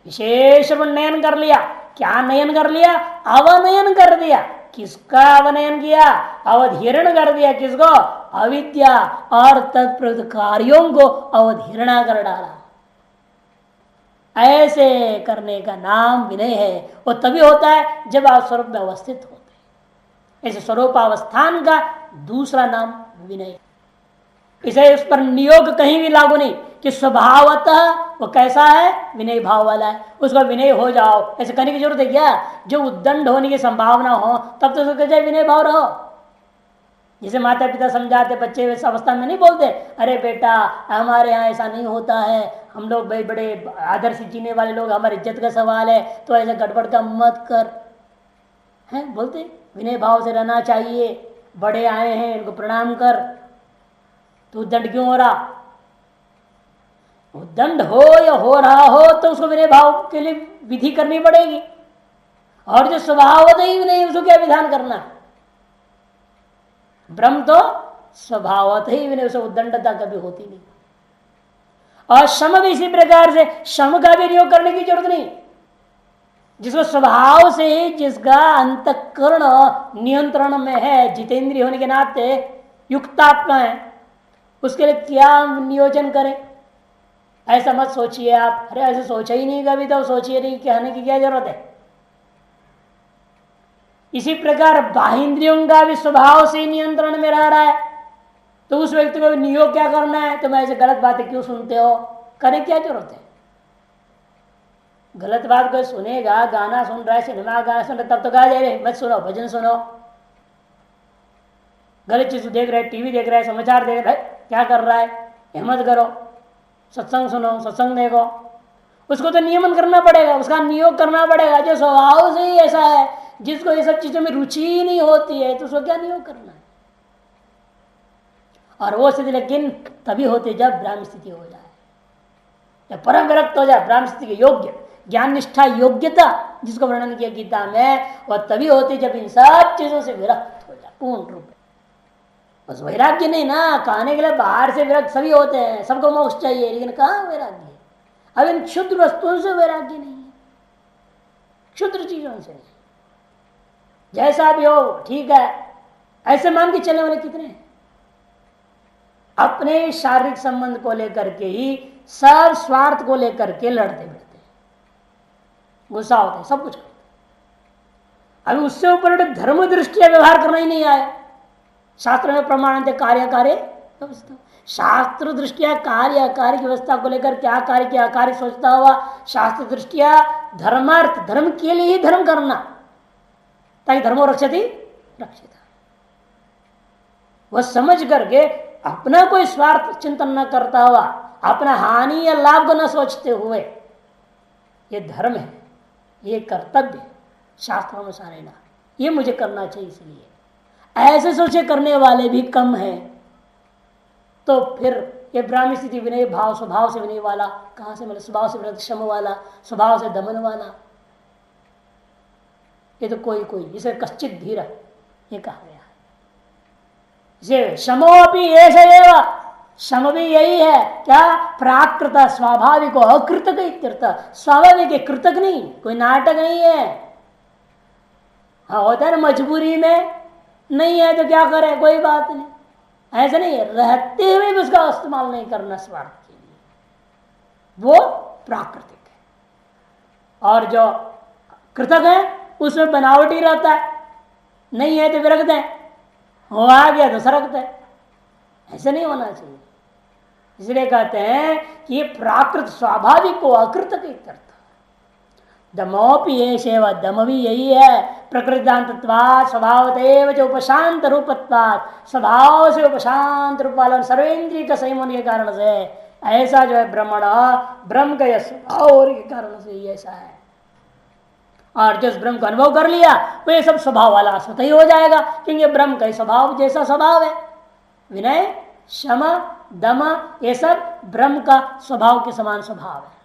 विशेष नयन कर लिया। क्या नयन कर लिया? अवनयन कर दिया। किसका अवनयन किया? अवधीर्ण कर दिया। किसको? अविद्या और तत्प्रयुक्त कार्यों को अवधीर्णा कर डाला। ऐसे करने का नाम विनय है। वो तभी होता है जब आप स्वरूप में अवस्थित होते हैं। ऐसे स्वरूपावस्थान का दूसरा नाम विनय। इसे उस पर नियोग कहीं भी लागू नहीं कि स्वभावतः वो कैसा है? विनय भाव वाला है, उसका विनय हो जाओ, ऐसे कहने की जरूरत है क्या? जो उद्दंड होने की संभावना हो तब तो उसको चाहे विनय भाव रहो। जिसे माता पिता समझाते, बच्चे इस अवस्था में नहीं बोलते अरे बेटा हमारे यहाँ ऐसा नहीं होता है, हम लोग भाई बड़े आदर से जीने वाले लोग, हमारी इज्जत का सवाल है, तो ऐसा गड़बड़ का मत कर, है बोलते। विनय भाव से रहना चाहिए, बड़े आए हैं इनको प्रणाम कर, तो दंड क्यों हो रहा? दंड हो या हो रहा हो तो उसको विनय भाव के लिए विधि करनी पड़ेगी। और जो स्वभावतः ही नहीं, उसको क्या विधान करना है? ब्रह्म तो स्वभावतः ही विनय, उसे उद्दंडता कभी होती नहीं। और शम भी इसी प्रकार से, शम का भी नियोग करने की जरूरत नहीं। जिसको स्वभाव से ही, जिसका अंतःकरण नियंत्रण में है, जितेंद्रिय होने के नाते युक्तात्मा है, उसके लिए क्या नियोजन करें? ऐसा मत सोचिए आप। अरे ऐसे सोचा ही नहीं कभी, तो सोचिए नहीं, कहने की क्या जरूरत है? इसी प्रकार बाहिंद्रियों का भी स्वभाव से नियंत्रण में रह रहा है, तो उस व्यक्ति को नियोग क्या करना है? तुम ऐसे गलत बातें क्यों सुनते हो? करने क्या जरूरत है? गलत बात कोई सुनेगा, गाना सुन रहा है, सिनेमा गाना सुन रहा है, तब तो कहा जाए मत सुनो, भजन सुनो, गलत चीज देख रहे, टीवी देख रहे, समाचार देख रहे, क्या कर रहा है, हिम्मत करो, सत्संग सुनो, सत्संग देखो। उसको तो नियमन करना पड़ेगा, उसका नियोग करना पड़ेगा। जो स्वभाव से ही ऐसा है, जिसको ये सब चीजों में रुचि ही नहीं होती है, तो उसको क्या नियोग करना है। और वो स्थिति लेकिन तभी होती जब ब्राह्म स्थिति हो जाए, जब परम विरक्त हो जाए, ब्राह्म स्थिति के योग्य, ज्ञान निष्ठा योग्यता जिसको वर्णन किया गीता में, वह तभी होती जब इन सब चीजों से विरक्त हो जाए पूर्ण रूप में। बस वैराग्य नहीं ना, कहने के लिए बाहर से विरक्त सभी होते हैं, सबको मोक्ष चाहिए, लेकिन कहाँ वैराग्य है। अब इन क्षुद्र वस्तुओं से वैराग्य नहीं है, क्षुद्र चीजों से नहीं। जैसा भी हो ठीक है, ऐसे मान के चलने वाले कितने हैं। अपने शारीरिक संबंध को लेकर के ही सब स्वार्थ को लेकर के लड़ते भिड़ते, गुस्सा होते हैं, सब कुछ करते। अभी उससे ऊपर धर्म दृष्टिया व्यवहार करना ही नहीं आया। शास्त्र में प्रमाण कार्य कार्य व्यवस्था, शास्त्र दृष्टिया कार्य कार्य की व्यवस्था को लेकर क्या कार्य क्या कार्य सोचता हुआ, शास्त्र दृष्टिया धर्मार्थ, धर्म के लिए ही धर्म करना, ताकि धर्मो रक्षति रक्षित, वह समझ करके अपना कोई स्वार्थ चिंतन न करता हुआ, अपना हानि या लाभ को न सोचते हुए, ये धर्म है, ये कर्तव्य है शास्त्रानुसार है ना, ये मुझे करना चाहिए, इसलिए ऐसे सोचे करने वाले भी कम हैं। तो फिर ये ब्राह्मी स्थिति विनय भाव, स्वभाव से विनय वाला कहां से मिले, स्वभाव से क्षम वाला, स्वभाव से दमन वाला, ये तो कोई कोई, इसे कश्चित धीर ये कहा गया है। इसे शमो अपनी ऐसा, शम भी यही है क्या, प्राकृत स्वाभाविक अकृतक इत्यर्थ, स्वाभाविक है, कृतक नहीं, कोई नाटक नहीं है। हाँ होता है ना, मजबूरी में नहीं है तो क्या करे, कोई बात नहीं, ऐसा नहीं है। रहते हुए भी उसका इस्तेमाल नहीं करना स्वार्थ के लिए, वो प्राकृतिक है। और जो कृतक है उसमें बनावटी रहता है, नहीं है तो विरक्त है, हो आ गया तो सरकता है, ऐसे नहीं होना चाहिए। इसलिए कहते हैं कि ये प्राकृत स्वाभाविक को अकृतक करता। दमोपि ये सेवा, दम भी यही है, प्रकृतिदांतत्वात् स्वभावदेव जो उपशांत रूपत्वात्, स्वभाव से उपशांत रूप वाला सर्वेंद्रिय का संयमन के कारण से ऐसा जो है ब्रह्मण, ब्रह्म का यह स्वभाव के कारण से ऐसा है। और जिस ब्रह्म को अनुभव कर लिया वो ये सब स्वभाव वाला स्वतः ही हो जाएगा, क्योंकि ब्रह्म का स्वभाव जैसा स्वभाव है, विनय क्षम दम ये सब ब्रह्म का स्वभाव के समान स्वभाव है।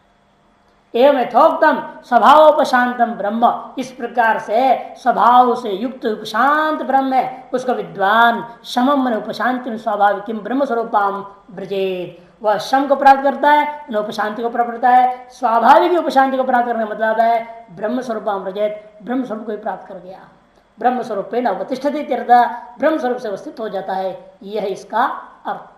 एवं यथोक्तम स्वभावोपशांतम ब्रह्म, इस प्रकार से स्वभाव से युक्त उपशांत ब्रह्म है, उसको विद्वान शमम मन उपशांति स्वाभाविक ब्रह्म स्वरूपाम ब्रजेत, वह शम को प्राप्त करता है, उपशांति को प्राप्त करता है। स्वाभाविक उपशांति को प्राप्त करने का मतलब है ब्रह्म स्वरूपाम ब्रजेत, ब्रह्म स्वरूप को ही प्राप्त कर गया, ब्रह्म स्वरूप अवतिष्ठति तीर्थ, ब्रह्म स्वरूप से अवस्थित हो जाता है, यह इसका अर्थ।